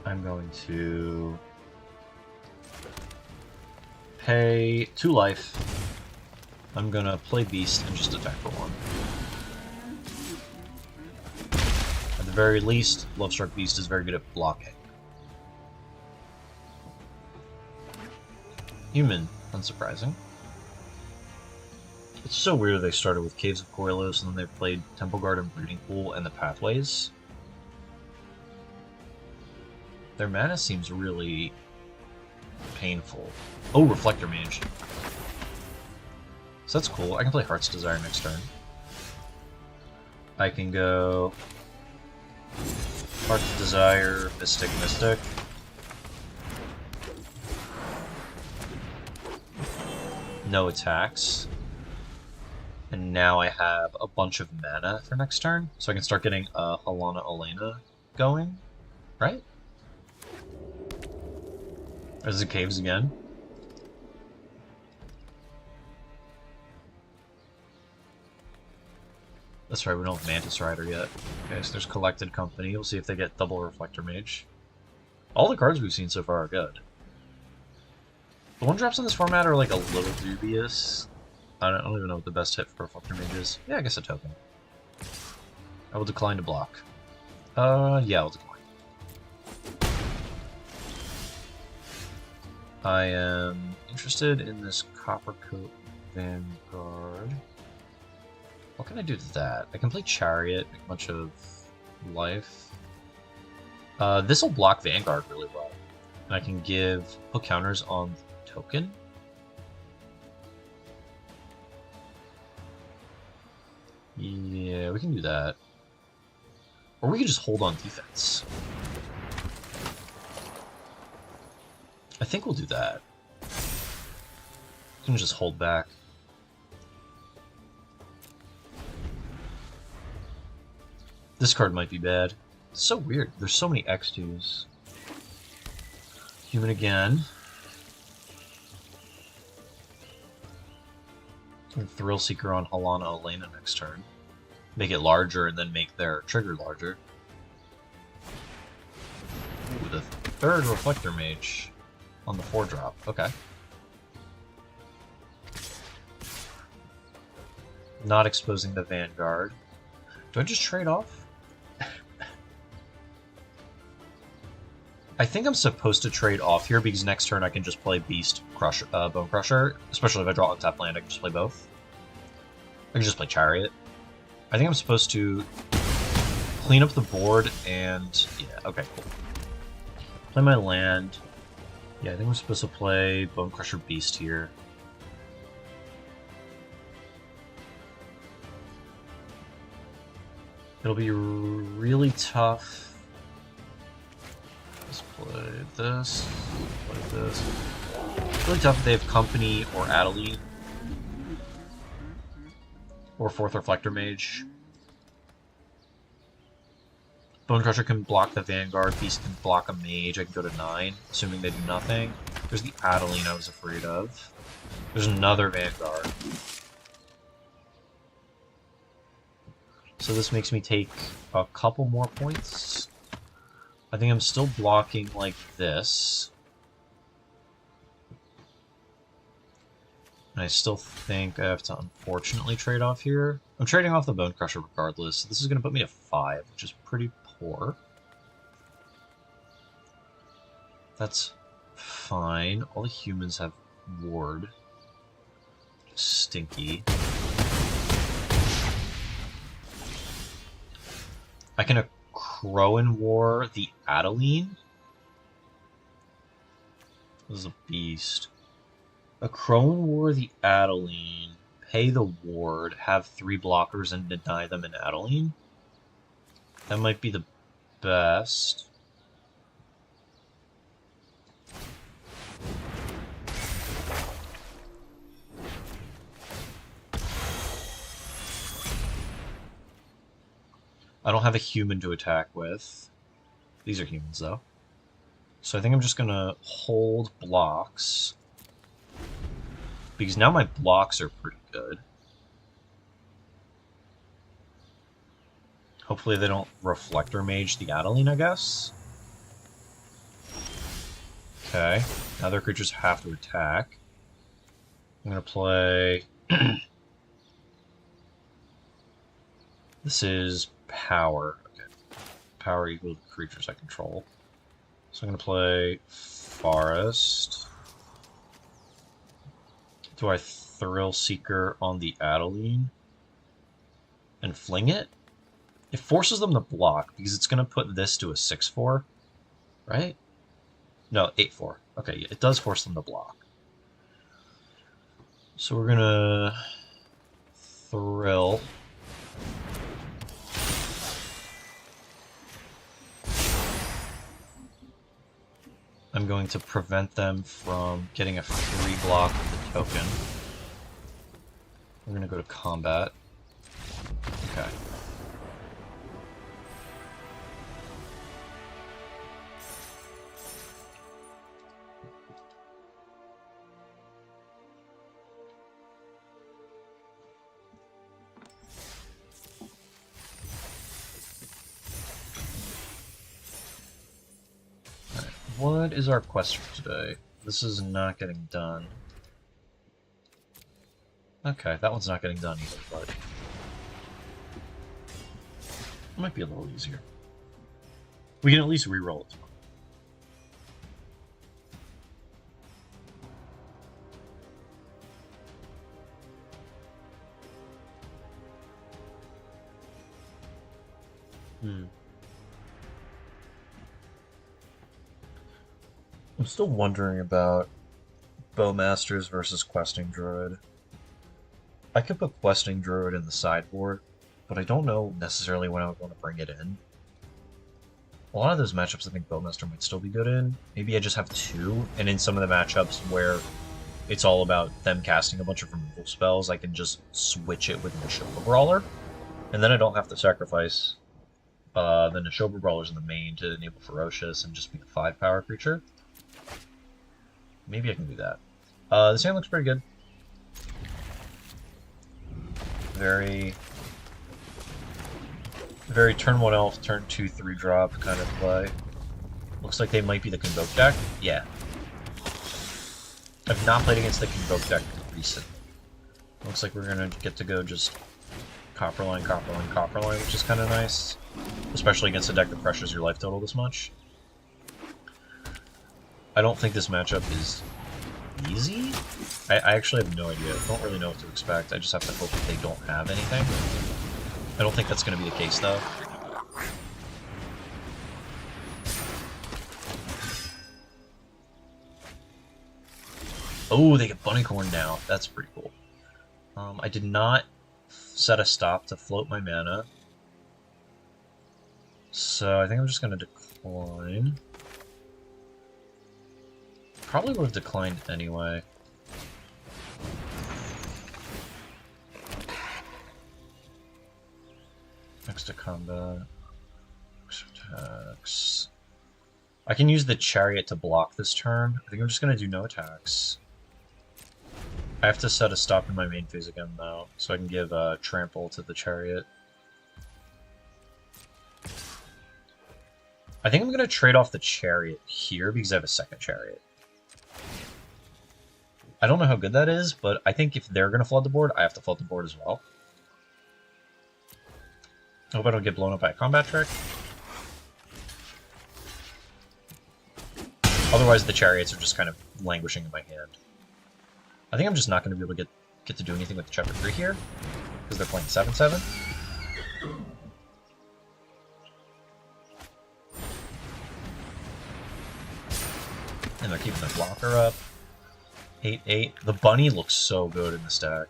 I'm going to pay 2 life. I'm going to play Beast and just attack for 1. At the very least, Lovestruck Beast is very good at blocking. Human, unsurprising. It's so weird they started with Caves of Koilos and then they played Temple Garden, Breeding Pool, and the Pathways. Their mana seems really painful. Oh, Reflector Mage. So that's cool. I can play Heart's Desire next turn. I can go Heart's Desire, Mystic. No attacks. And now I have a bunch of mana for next turn, so I can start getting Halana Elena going, right? Or is it Caves again? That's right, we don't have Mantis Rider yet. Okay, so there's Collected Company. We'll see if they get double Reflector Mage. All the cards we've seen so far are good. The 1-drops in this format are like a little dubious. I don't even know what the best hit for Reflector Mage is. Yeah, I guess a token. I will decline to block. Yeah, I'll decline. I am interested in this Coppercoat Vanguard. What can I do to that? I can play Chariot, make a bunch of life. This will block Vanguard really well. And I can put counters on token. Yeah, we can do that. Or we can just hold on defense. I think we'll do that. We can just hold back. This card might be bad. It's so weird. There's so many X2s. Human again. And Thrill Seeker on Halana Elena next turn. Make it larger and then make their trigger larger. Ooh, the 3rd Reflector Mage on the 4-drop. Okay. Not exposing the Vanguard. Do I just trade off? I think I'm supposed to trade off here because next turn I can just play Beast Crusher, Bone Crusher. Especially if I draw untap land, I can just play both. I can just play Chariot. I think I'm supposed to clean up the board and... yeah, okay, cool. Play my land. Yeah, I think I'm supposed to play Bone Crusher Beast here. It'll be really tough. Let's play this. Play this. It's really tough if they have Company or Adeline. Or 4th Reflector Mage. Bone Crusher can block the Vanguard, Beast can block a Mage, I can go to 9, assuming they do nothing. There's the Adeline I was afraid of. There's another Vanguard. So this makes me take a couple more points. I think I'm still blocking like this. And I still think I have to unfortunately trade off here. I'm trading off the Bone Crusher regardless. So this is going to put me to 5, which is pretty poor. That's fine. All the humans have Ward. Stinky. I can Crowan War the Adeline. This is a beast. A Crowan War the Adeline, pay the ward, have 3 blockers, and deny them an Adeline. That might be the best. I don't have a human to attack with. These are humans, though. So I think I'm just gonna hold blocks. Because now my blocks are pretty good. Hopefully they don't Reflector Mage the Adeline, I guess. Okay, now their creatures have to attack. I'm gonna play... This is power. Okay. Power equal to creatures I control. So I'm gonna play Forest. Do I Thrill Seeker on the Adeline and fling it? It forces them to block because it's gonna put this to a 6/4, right? No, 8/4. Okay, it does force them to block. So we're gonna Thrill. I'm going to prevent them from getting a free block with the token. We're going to go to combat. Okay. What is our quest for today? This is not getting done. Okay, that one's not getting done either, but... it might be a little easier. We can at least reroll it. I'm still wondering about Bowmasters versus Questing Druid. I could put Questing Druid in the sideboard, but I don't know necessarily when I would want to bring it in. A lot of those matchups I think Bowmaster might still be good in. Maybe I just have 2, and in some of the matchups where it's all about them casting a bunch of removal spells, I can just switch it with Neshoba Brawler, and then I don't have to sacrifice the Neshoba Brawlers in the main to enable Ferocious and just be the 5-power creature. Maybe I can do that. This hand looks pretty good. Very turn 1 elf, turn 2 3-drop kind of play. Looks like they might be the Convoke deck. Yeah. I've not played against the Convoke deck recently. Looks like we're gonna get to go just Copperline, Copperline, Copperline, which is kind of nice. Especially against a deck that pressures your life total this much. I don't think this matchup is easy. I actually have no idea. I don't really know what to expect. I just have to hope that they don't have anything. I don't think that's going to be the case, though. Oh, they get Bunnycorn now. That's pretty cool. I did not set a stop to float my mana. So I think I'm just going to decline. Probably would have declined anyway. Next to combat. Attacks. I can use the chariot to block this turn. I think I'm just going to do no attacks. I have to set a stop in my main phase again, though, so I can give trample to the chariot. I think I'm going to trade off the chariot here because I have a second chariot. I don't know how good that is, but I think if they're going to flood the board, I have to flood the board as well. I hope I don't get blown up by a combat trick. Otherwise, the chariots are just kind of languishing in my hand. I think I'm just not going to be able to get to do anything with Chapter 3 here, because they're playing 7/7. And they're keeping their blocker up. 8/8. The bunny looks so good in the stack.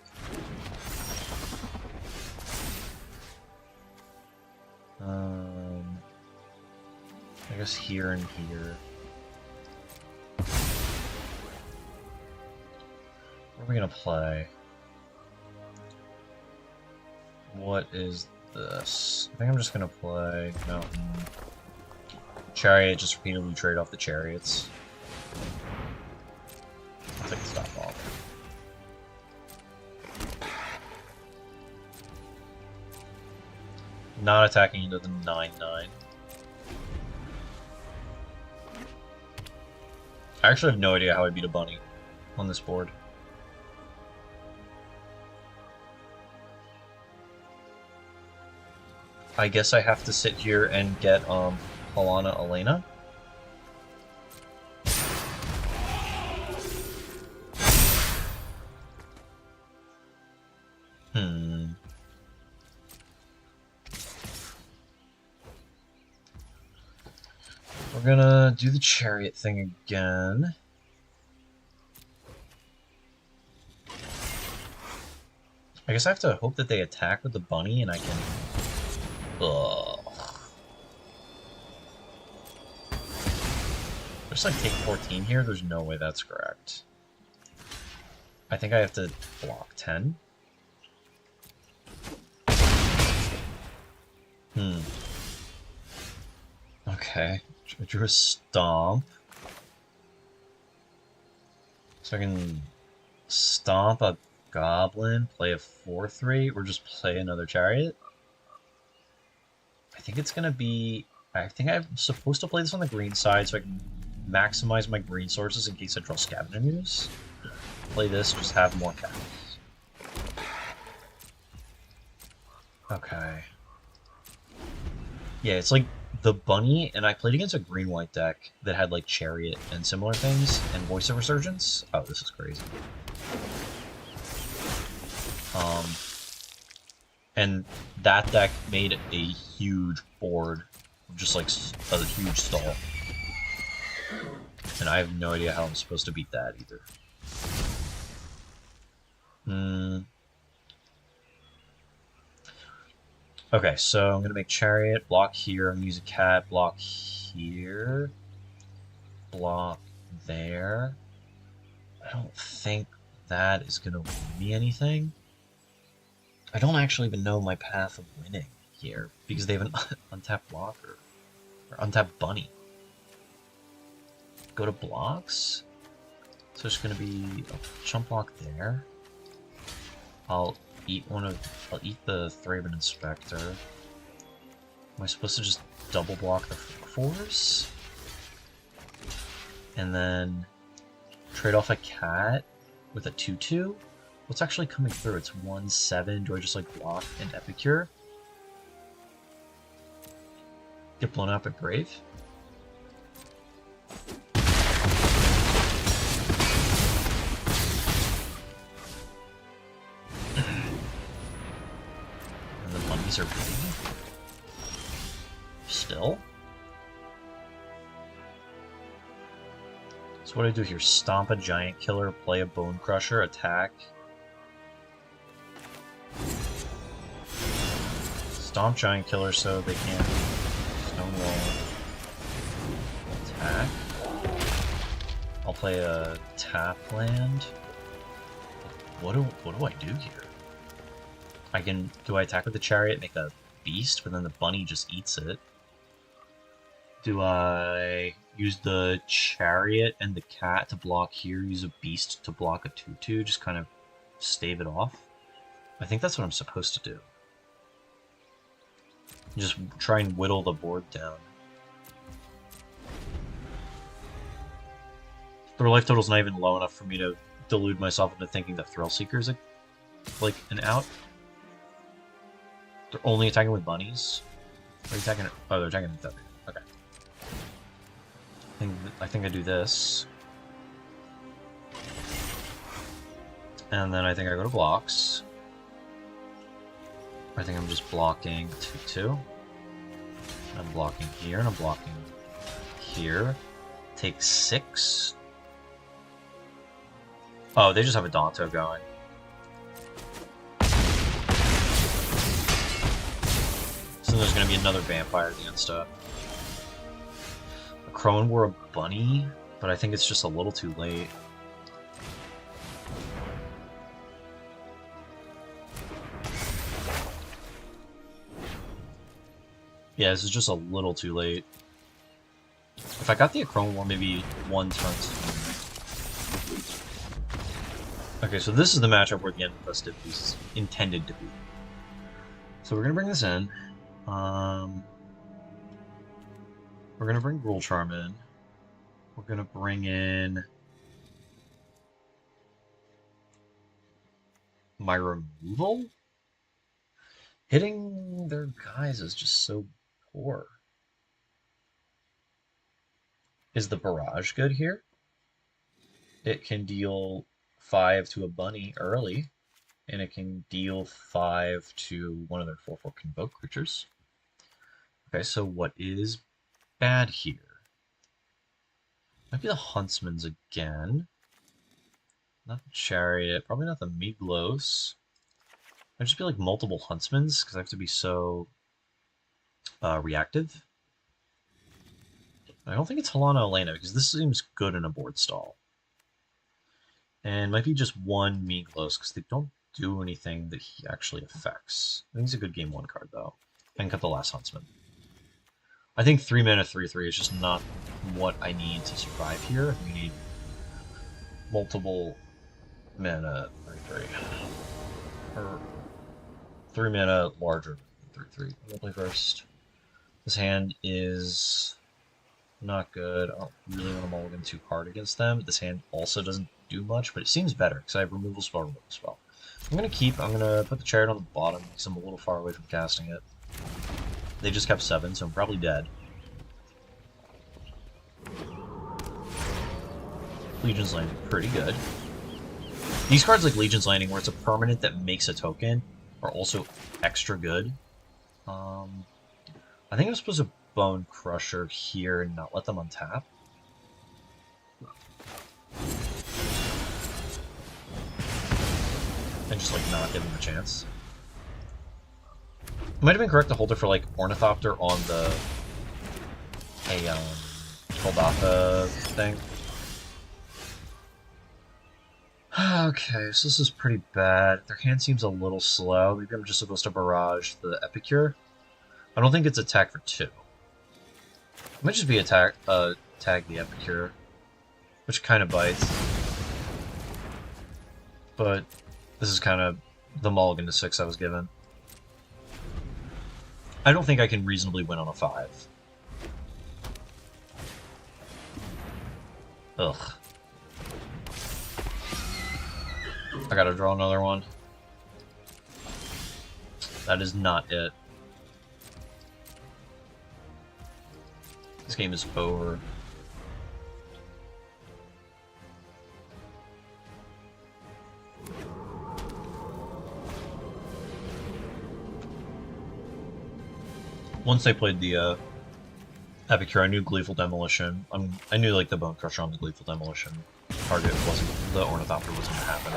I guess here and here. What are we gonna play? What is this? I think I'm just gonna play Mountain. Chariot, just repeatedly trade off the chariots. I'll take the stop off. Not attacking into the 9/9. I actually have no idea how I beat a bunny on this board. I guess I have to sit here and get Alana Elena. We're gonna do the chariot thing again. I guess I have to hope that they attack with the bunny and I can... Ugh. There's like take 14 here, there's no way that's correct. I think I have to block 10. Okay. I drew a stomp. So I can stomp a goblin, play a 4/3, or just play another chariot. I think it's gonna be... I think I'm supposed to play this on the green side so I can maximize my green sources in case I draw Scavenging Ooze. Play this, just have more cows. Okay. Yeah, it's like the bunny, and I played against a green-white deck that had like Chariot and similar things, and Voice of Resurgence. Oh, this is crazy. And that deck made a huge board, just like a huge stall. And I have no idea how I'm supposed to beat that either. Okay, so I'm gonna make Chariot, block here, I'm gonna use a cat, block here, block there. I don't think that is gonna win me anything. I don't actually even know my path of winning here, because they have an untapped blocker, or untapped bunny. Go to blocks? So it's gonna be a chump block there. I'll eat the Thraben Inspector. Am I supposed to just double block the fours? And then trade off a cat with a 2/2? What's actually coming through? It's 1/7. Do I just like block an Epicure? Get blown up at Grave? bunnies are big. Still? So what do I do here? Stomp a giant killer, play a bone crusher, attack. Stomp giant killer so they can't stonewall. Attack. I'll play a tap land. What do I do here? Do I attack with the chariot, make a beast, but then the bunny just eats it? Do I use the chariot and the cat to block here, use a beast to block a 2/2, just kind of stave it off? I think that's what I'm supposed to do. Just try and whittle the board down. Their life total's not even low enough for me to delude myself into thinking that Thrill Seeker's like an out. They're only attacking with bunnies. Are they attacking? Oh, they're attacking with W. Okay. I think I do this, and then I think I go to blocks. I think I'm just blocking 2/2. I'm blocking here, and I'm blocking here. Take 6. Oh, they just have a Danto going. So there's going to be another vampire at the end stuff. A crone wore a bunny, but I think it's just a little too late. Yeah, this is just a little too late. If I got the Acrone War, maybe one turn. Okay, so this is the matchup where the end of festivities is intended to be. So we're gonna bring this in. We're gonna bring Gruul Charm in. We're gonna bring in my removal. Hitting their guys is just so poor. Is the barrage good here? It can deal 5 to a bunny early, and it can deal 5 to one of their 4/4 convoke creatures. Okay, so what is bad here? Might be the Huntsman's again. Not the Chariot, probably not the Miglos. Might just be like multiple Huntsmans, because I have to be so reactive. I don't think it's Helana Elena, because this seems good in a board stall. And might be just one Miglos, because they don't do anything that he actually affects. I think it's a good game 1 card, though. And cut the last Huntsman. I think 3 mana 3/3 is just not what I need to survive here. We need multiple mana 3/3. Or 3 mana larger than 3/3. I'm gonna play first. This hand is not good. I don't really want to mulligan too hard against them. This hand also doesn't do much, but it seems better because I have removal spell, removal spell. I'm gonna put the chariot on the bottom because I'm a little far away from casting it. They just kept 7, so I'm probably dead. Legion's Landing, pretty good. These cards like Legion's Landing, where it's a permanent that makes a token, are also extra good. I think I'm supposed to Bone Crusher here and not let them untap. And just like not give them a chance. It might have been correct to hold it for like Ornithopter on the Goldatha thing. Okay, so this is pretty bad. Their hand seems a little slow. Maybe I'm just supposed to barrage the Epicure. I don't think it's attack for 2. It might just be tag the Epicure, which kind of bites. But this is kind of the mulligan to 6 I was given. I don't think I can reasonably win on a 5. Ugh. I gotta draw another one. That is not it. This game is over. Once they played the Epic Hero, I knew Gleeful Demolition. I knew like the Bone Crusher on the Gleeful Demolition target wasn't, the Ornithopter wasn't gonna happen.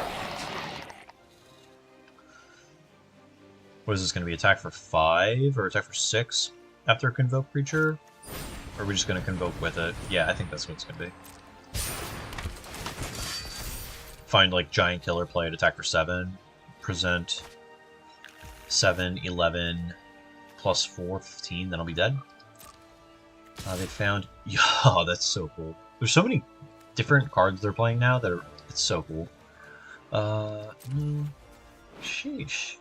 What is this gonna be? Attack for 5 or attack for 6 after a Convoke creature? Or are we just gonna Convoke with it? Yeah, I think that's what it's gonna be. Find like Giant Killer, play it, attack for 7, present 7, 11, plus 4, 15, then I'll be dead. They found... Yeah, that's so cool. There's so many different cards they're playing now that are... It's so cool. Sheesh.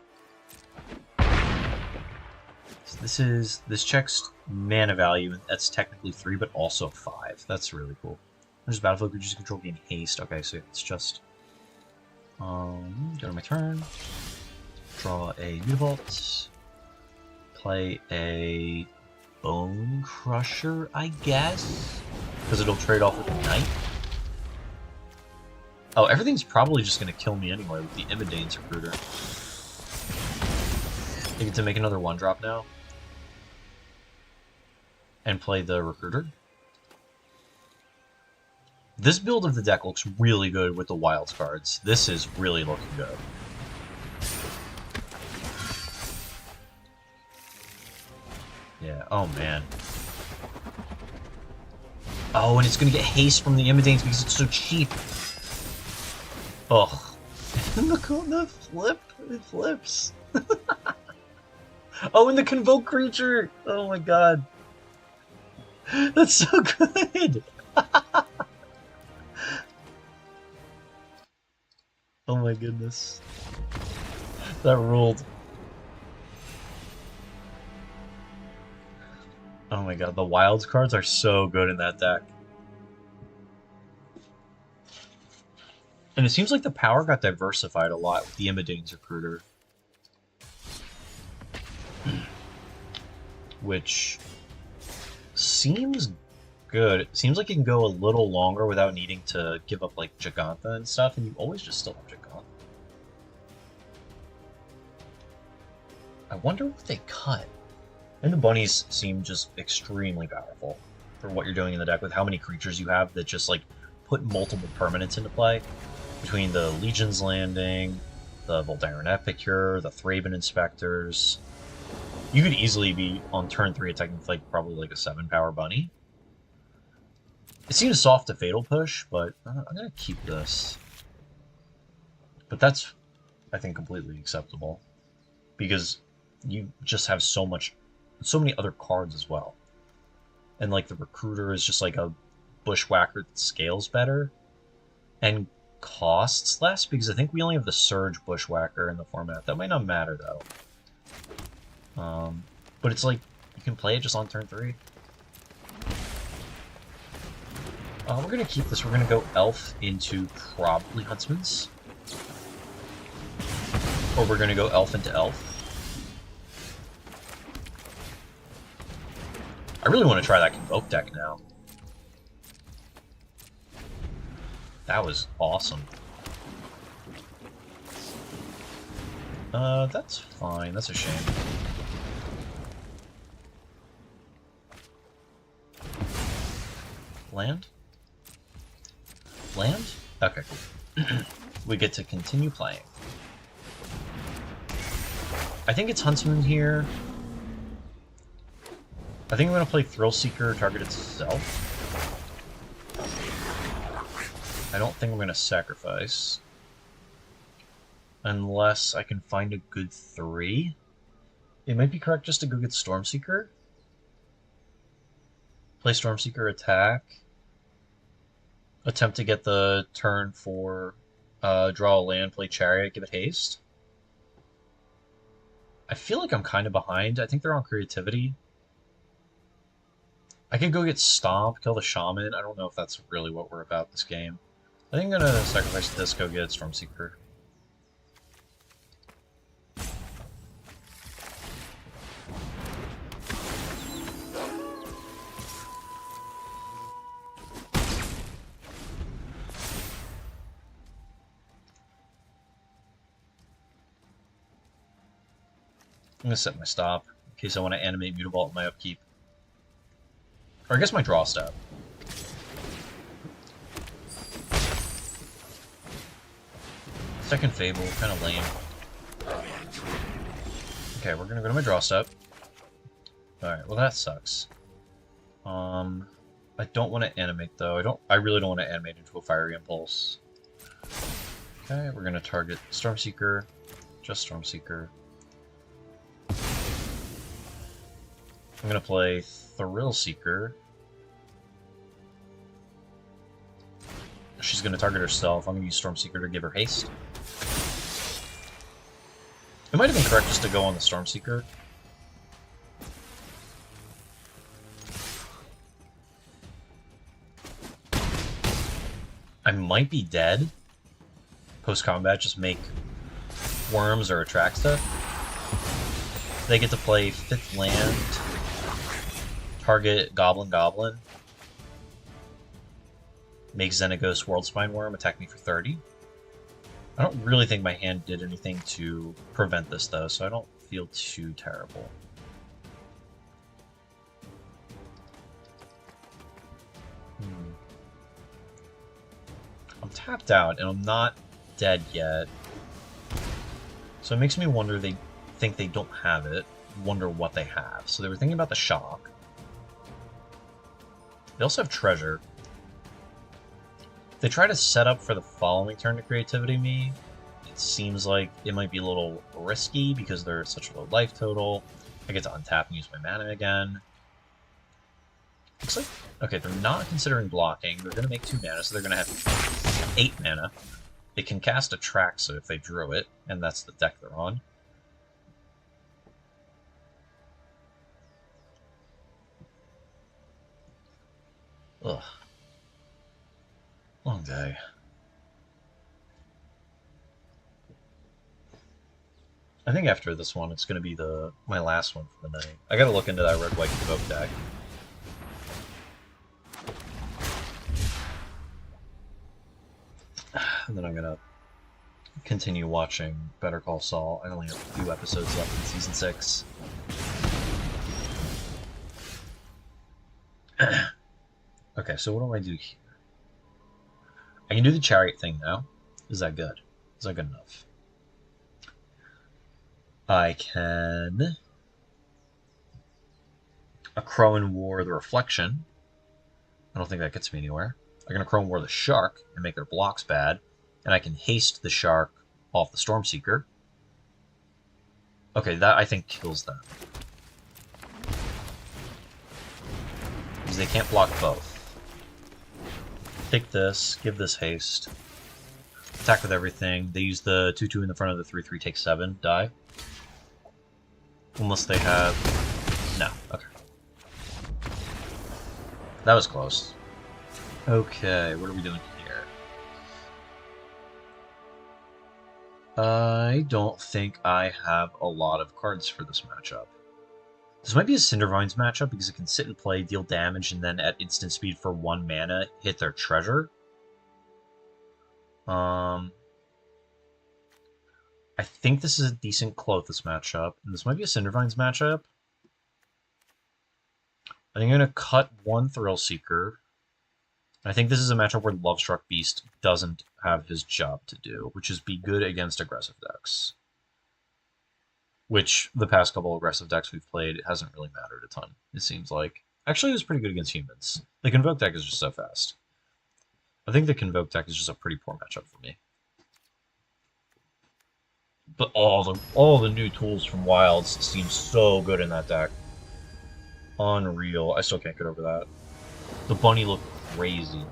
So this checks mana value, and that's technically 3, but also 5. That's really cool. There's battlefield creatures control gain haste. Okay, so it's just... go to my turn. Draw a Mutavault. Play a Bone Crusher, I guess? Because it'll trade off with the Knight. Oh, everything's probably just going to kill me anyway with the Imidane's Recruiter. I get to make another 1-drop now. And play the Recruiter. This build of the deck looks really good with the Wilds cards. This is really looking good. Yeah, oh man. Oh, and it's gonna get haste from the Imidanes because it's so cheap. Ugh. And look on the flip, it flips. Oh, and the Convoke creature! Oh my god. That's so good! Oh my goodness. That ruled. Oh my god, the Wilds cards are so good in that deck. And it seems like the power got diversified a lot with the Imidane's Recruiter. Which seems good. It seems like it can go a little longer without needing to give up like Giganta and stuff, and you always just still have Giganta. I wonder what they cut. And the bunnies seem just extremely powerful for what you're doing in the deck with how many creatures you have that just like put multiple permanents into play. Between the Legion's Landing, the Voldaren Epicure, the Thraben Inspectors. You could easily be on turn 3 attacking with like probably like a 7-power bunny. It seems soft to Fatal Push, but I'm gonna keep this. But that's, I think, completely acceptable. Because you just have so many other cards as well. And like the Recruiter is just like a Bushwhacker that scales better. And costs less, because I think we only have the Surge Bushwhacker in the format. That might not matter though. But it's like, you can play it just on turn 3. We're gonna keep this. We're gonna go Elf into probably Huntsman's. Or we're gonna go Elf into Elf. I really want to try that Convoke deck now. That was awesome. That's fine. That's a shame. Land? Land? Okay, cool. We get to continue playing. I think it's Huntsman here. I think I'm going to play Thrill Seeker, target itself. I don't think I'm going to sacrifice. Unless I can find a good 3. It might be correct just to go get Stormseeker. Play Stormseeker, attack. Attempt to get the turn for draw a land, play Chariot, give it haste. I feel like I'm kind of behind. I think they're on creativity. I could go get Stomp, kill the Shaman. I don't know if that's really what we're about this game. I think I'm going to sacrifice this, go get Stormseeker. I'm going to set my stop in case I want to animate Mutavault in my upkeep. Or I guess my draw step. Second Fable, kind of lame. Okay, we're gonna go to my draw step. Alright, well that sucks. I don't want to animate though. I really don't want to animate into a Fiery Impulse. Okay, we're gonna target Stormseeker. Just Stormseeker. I'm gonna play Thrillseeker. She's gonna target herself. I'm gonna use Stormseeker to give her haste. It might have been correct just to go on the Stormseeker. I might be dead. Post-combat, just make worms or Atraxa. They get to play 5th land, target Goblin, make Xenagos Worldspine Worm, attack me for 30. I don't really think my hand did anything to prevent this though, so I don't feel too terrible. I'm tapped out, and I'm not dead yet. So it makes me wonder, they think they don't have it, wonder what they have. So they were thinking about the Shock. They also have Treasure. They try to set up for the following turn to Creativity me. It seems like it might be a little risky because they're such a low life total. I get to untap and use my mana again. Looks like, okay, they're not considering blocking. They're going to make 2 mana, so they're going to have 8 mana. They can cast Atraxa if they drew it, and that's the deck they're on. Ugh. Long day. I think after this one, it's going to be my last one for the night. I got to look into that red-white Convoke deck. And then I'm going to continue watching Better Call Saul. I only have a few episodes left in Season 6. Okay, so what do I do here? I can do the Chariot thing now. Is that good? Is that good enough? I can... A Crow and War the Reflection. I don't think that gets me anywhere. I can Crow and War the Shark and make their blocks bad. And I can haste the Shark off the Stormseeker. Okay, that I think kills them. Because they can't block both. Take this, give this haste. Attack with everything. They use the 2/2 in the front of the 3/3, take 7, die. Unless they have... No, okay. That was close. Okay, what are we doing here? I don't think I have a lot of cards for this matchup. This might be a Cindervines matchup because it can sit and play, deal damage, and then at instant speed for 1 mana, hit their treasure. I think this is a decent Klothys matchup, and this might be a Cindervines matchup. I think I'm going to cut 1 Thrillseeker. I think this is a matchup where Lovestruck Beast doesn't have his job to do, which is be good against aggressive decks. Which, the past couple aggressive decks we've played, it hasn't really mattered a ton, it seems like. Actually, it was pretty good against humans. The Convoke deck is just so fast. I think the Convoke deck is just a pretty poor matchup for me. But all the new tools from Wilds seem so good in that deck. Unreal. I still can't get over that. The bunny looked crazy.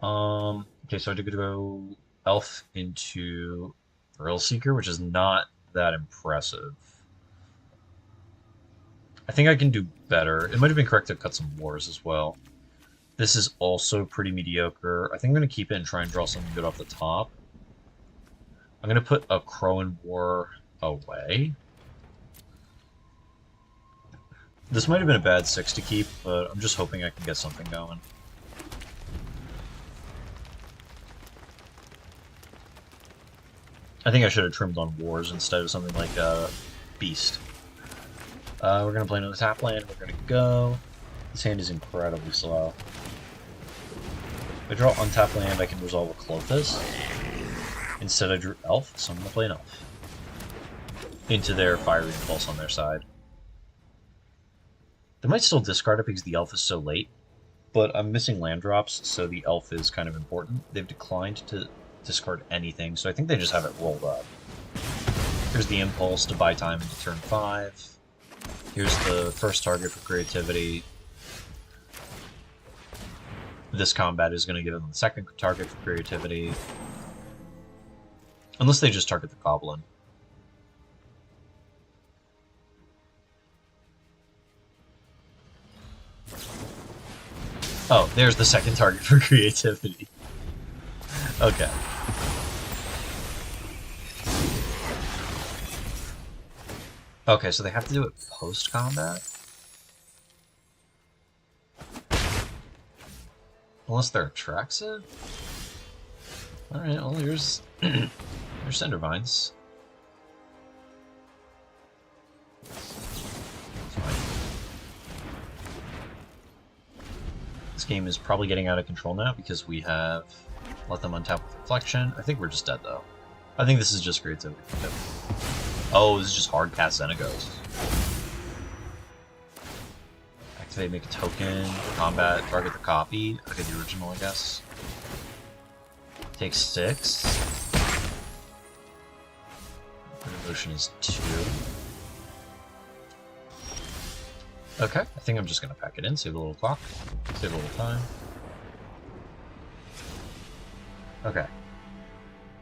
Okay, so I did go Elf into Thrillseeker, which is not that impressive. I think I can do better. It might have been correct to cut some wars as well. This is also pretty mediocre. I think I'm going to keep it and try and draw something good off the top. I'm going to put a Crow and War away. This might have been a bad 6 to keep, but I'm just hoping I can get something going. I think I should have trimmed on Wars instead of something like Beast. We're gonna play another tap land. We're gonna go. This hand is incredibly slow. If I draw untap land, I can resolve a Clothis. Instead, I drew Elf, so I'm gonna play an Elf into their Fiery Impulse on their side. They might still discard it because the Elf is so late, but I'm missing land drops, so the Elf is kind of important. They've declined to discard anything, so I think they just have it rolled up. Here's the Impulse to buy time into turn 5. Here's the first target for creativity. This combat is going to give them the second target for creativity. Unless they just target the Goblin. Oh, there's the second target for creativity. Okay. Okay, so they have to do it post-combat? Unless they're Atraxive? Alright, well, here's Cindervines. This game is probably getting out of control now because we have let them untap with Reflection. I think we're just dead, though. I think this is just creativity. Oh, this is just hard cast Xenagos. Activate, make a token, combat, target the copy. Okay, the original, I guess. Take 6. Resolution is 2. Okay, I think I'm just gonna pack it in, save a little clock, save a little time. Okay.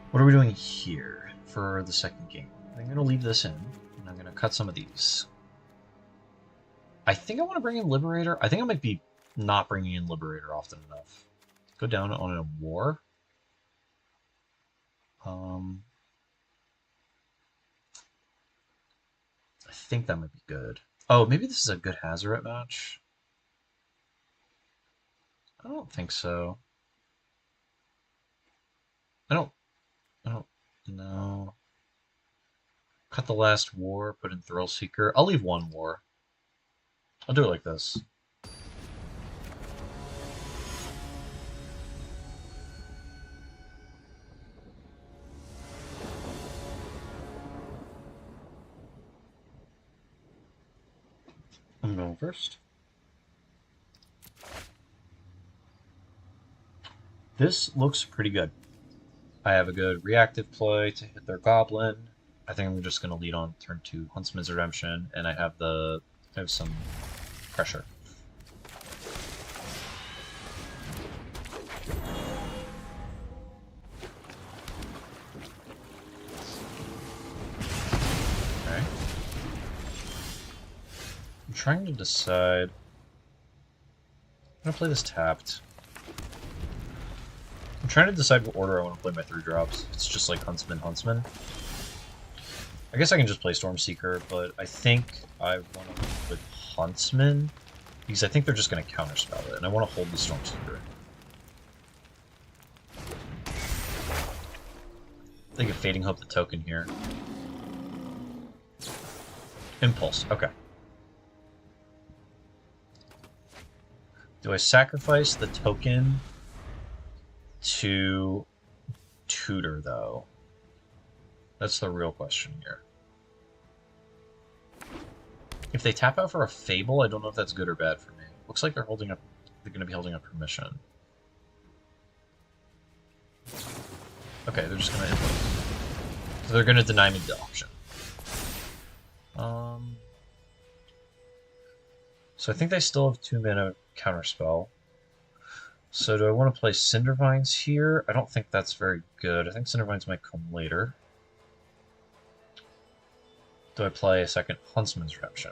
What are we doing here for the second game? I'm gonna leave this in, and I'm gonna cut some of these. I think I want to bring in Liberator. I think I might be not bringing in Liberator often enough. Go down on a war. I think that might be good. Oh, maybe this is a good Hazoret match. I don't think so. I don't know. Cut the last war, put in Thrill Seeker. I'll leave one war. I'll do it like this. I'm going first. This looks pretty good. I have a good reactive play to hit their Goblin. I think I'm just going to lead on turn 2 Huntsman's Redemption, and I have some pressure. Okay. I'm trying to decide. I'm going to play this tapped. I'm trying to decide what order I want to play my 3-drops. It's just like Huntsman. I guess I can just play Stormseeker, but I think I want to play with Huntsman, because I think they're just going to counterspell it, and I want to hold the Stormseeker. I think of Fading Hope the token here. Impulse, okay. Do I sacrifice the token to tutor, though? That's the real question here. If they tap out for a Fable, I don't know if that's good or bad for me. Looks like they're holding up. They're going to be holding up Permission. Okay, they're just going to input. So they're going to deny me the option. So I think they still have 2 mana counterspell. So do I want to play Cindervines here? I don't think that's very good. I think Cindervines might come later. Do I play a second Huntsman's Redemption?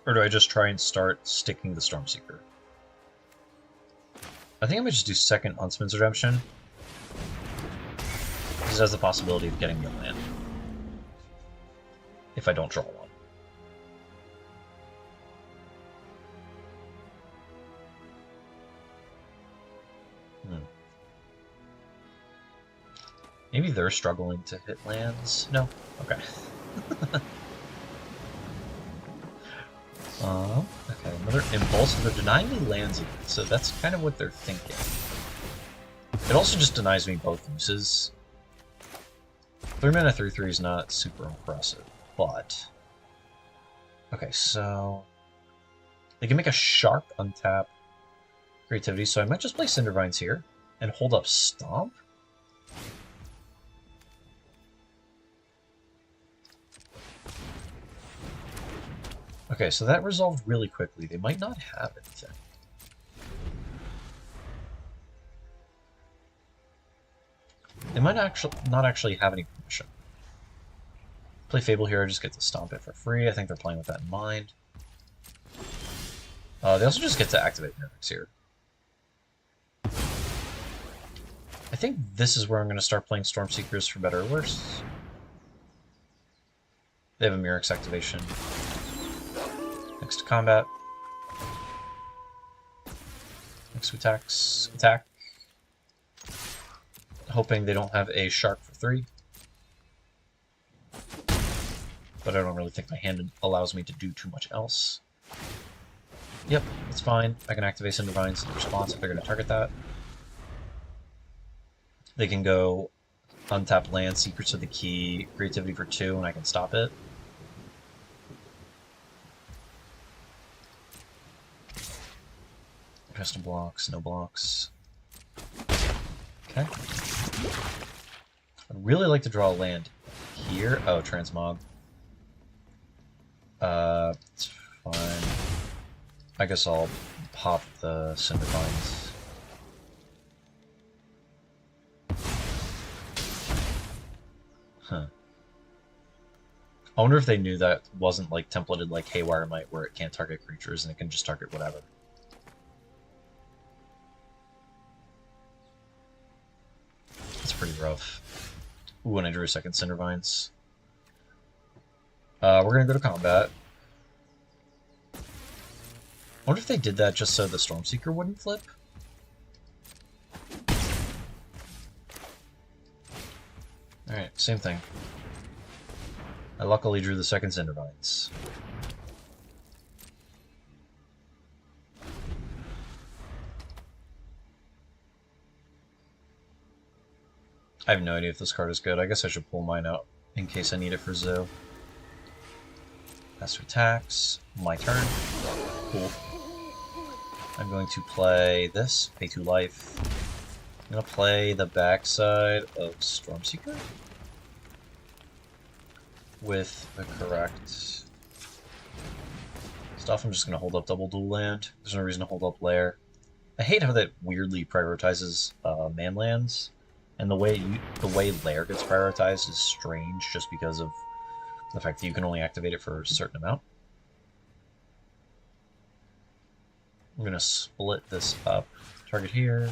Or do I just try and start sticking the Stormseeker? I think I might just do second Huntsman's Redemption. This has the possibility of getting the land. If I don't draw one. Maybe they're struggling to hit lands? No? Okay. Okay, another impulse. They're denying me lands again, so that's kind of what they're thinking. It also just denies me both uses. 3 mana 3/3 is not super impressive, but... Okay, so... They can make a sharp untap creativity, so I might just play Cindervines here and hold up Stomp. Okay, so that resolved really quickly. They might not have anything. They might not actually have any permission. Play Fable here, I just get to stomp it for free. I think they're playing with that in mind. They also just get to activate Mirrors here. I think this is where I'm going to start playing Stormseekers for better or worse. They have a Mirror's activation. Next to combat. Next to attacks. Attack. Hoping they don't have a Shark for 3. But I don't really think my hand allows me to do too much else. Yep, it's fine. I can activate Cindervines in response if they're going to target that. They can go untap land, Secrets of the Key, creativity for 2, and I can stop it. Custom blocks, no blocks. Okay. I'd really like to draw a land here. Oh, Transmog. It's fine. I guess I'll pop the Cindervines. Huh. I wonder if they knew that wasn't like templated like Haywire Might, where it can't target creatures and it can just target whatever. That's pretty rough. Ooh, and I drew a second Cindervines. We're gonna go to combat. I wonder if they did that just so the Stormseeker wouldn't flip? Alright, same thing. I luckily drew the second Cindervines. I have no idea if this card is good. I guess I should pull mine out in case I need it for Zoo. Pass attacks. My turn. Cool. I'm going to play this, pay 2 life. I'm going to play the backside of Stormseeker with the correct stuff. I'm just going to hold up double dual land. There's no reason to hold up Lair. I hate how that weirdly prioritizes man lands, and the way Lair gets prioritized is strange just because of the fact that you can only activate it for a certain amount. I'm gonna split this up. Target here,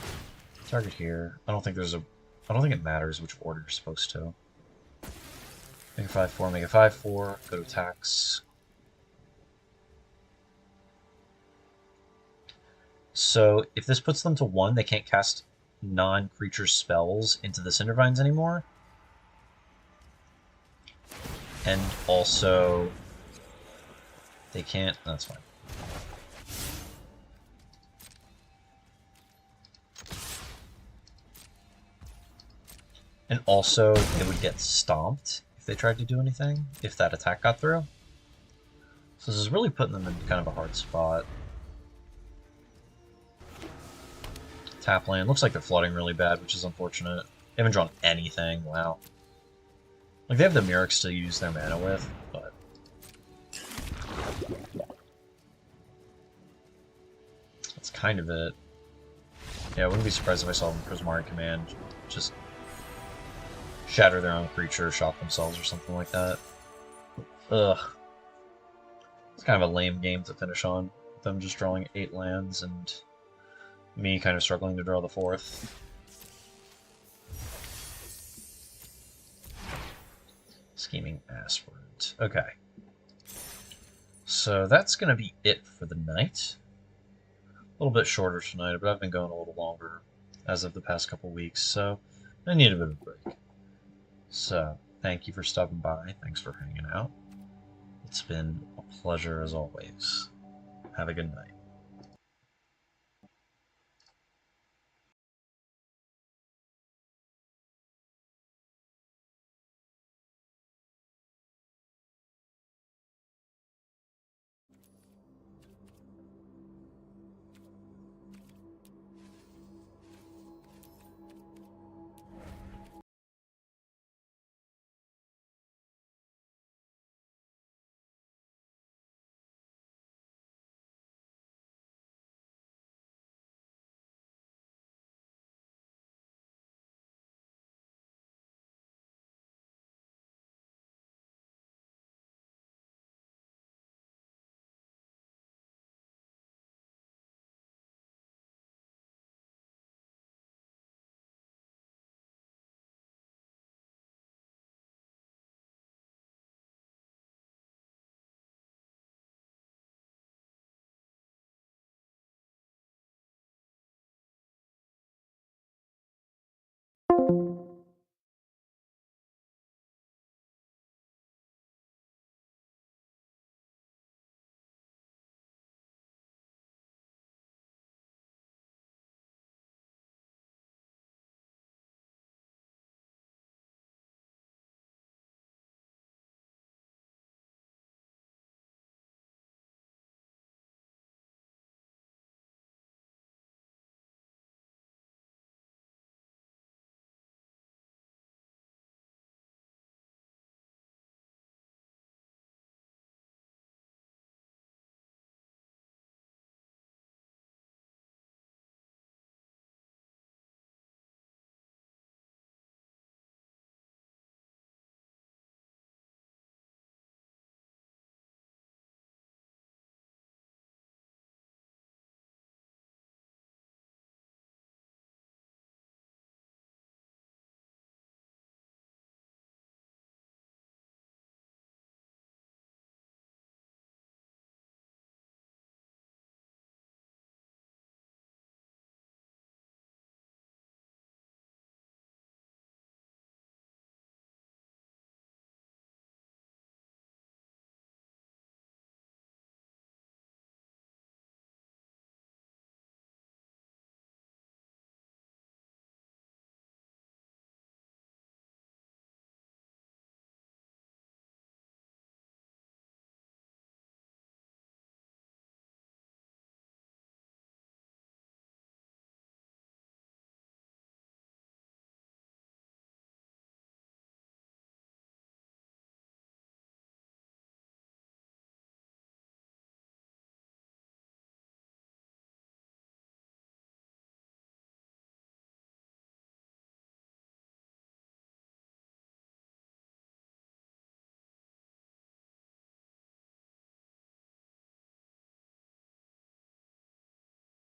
target here. I don't think it matters which order you're supposed to. Make a 5/4, make a 5/4, go to attacks. So if this puts them to 1, they can't cast non-creature spells into the Cindervines anymore. And also they can't, that's fine. And also, they would get stomped if they tried to do anything, if that attack got through. So this is really putting them in kind of a hard spot. Tap land. Looks like they're flooding really bad, which is unfortunate. They haven't drawn anything. Wow. Like, they have the Mirrors to use their mana with, but... that's kind of it. Yeah, I wouldn't be surprised if I saw them Prismari Command just shatter their own creature, shock themselves, or something like that. Ugh. It's kind of a lame game to finish on. Them just drawing 8 lands, and me kind of struggling to draw the 4th. Scheming Aspirant. Okay. So that's going to be it for the night. A little bit shorter tonight, but I've been going a little longer as of the past couple weeks, so I need a bit of a break. So, thank you for stopping by. Thanks for hanging out. It's been a pleasure as always. Have a good night.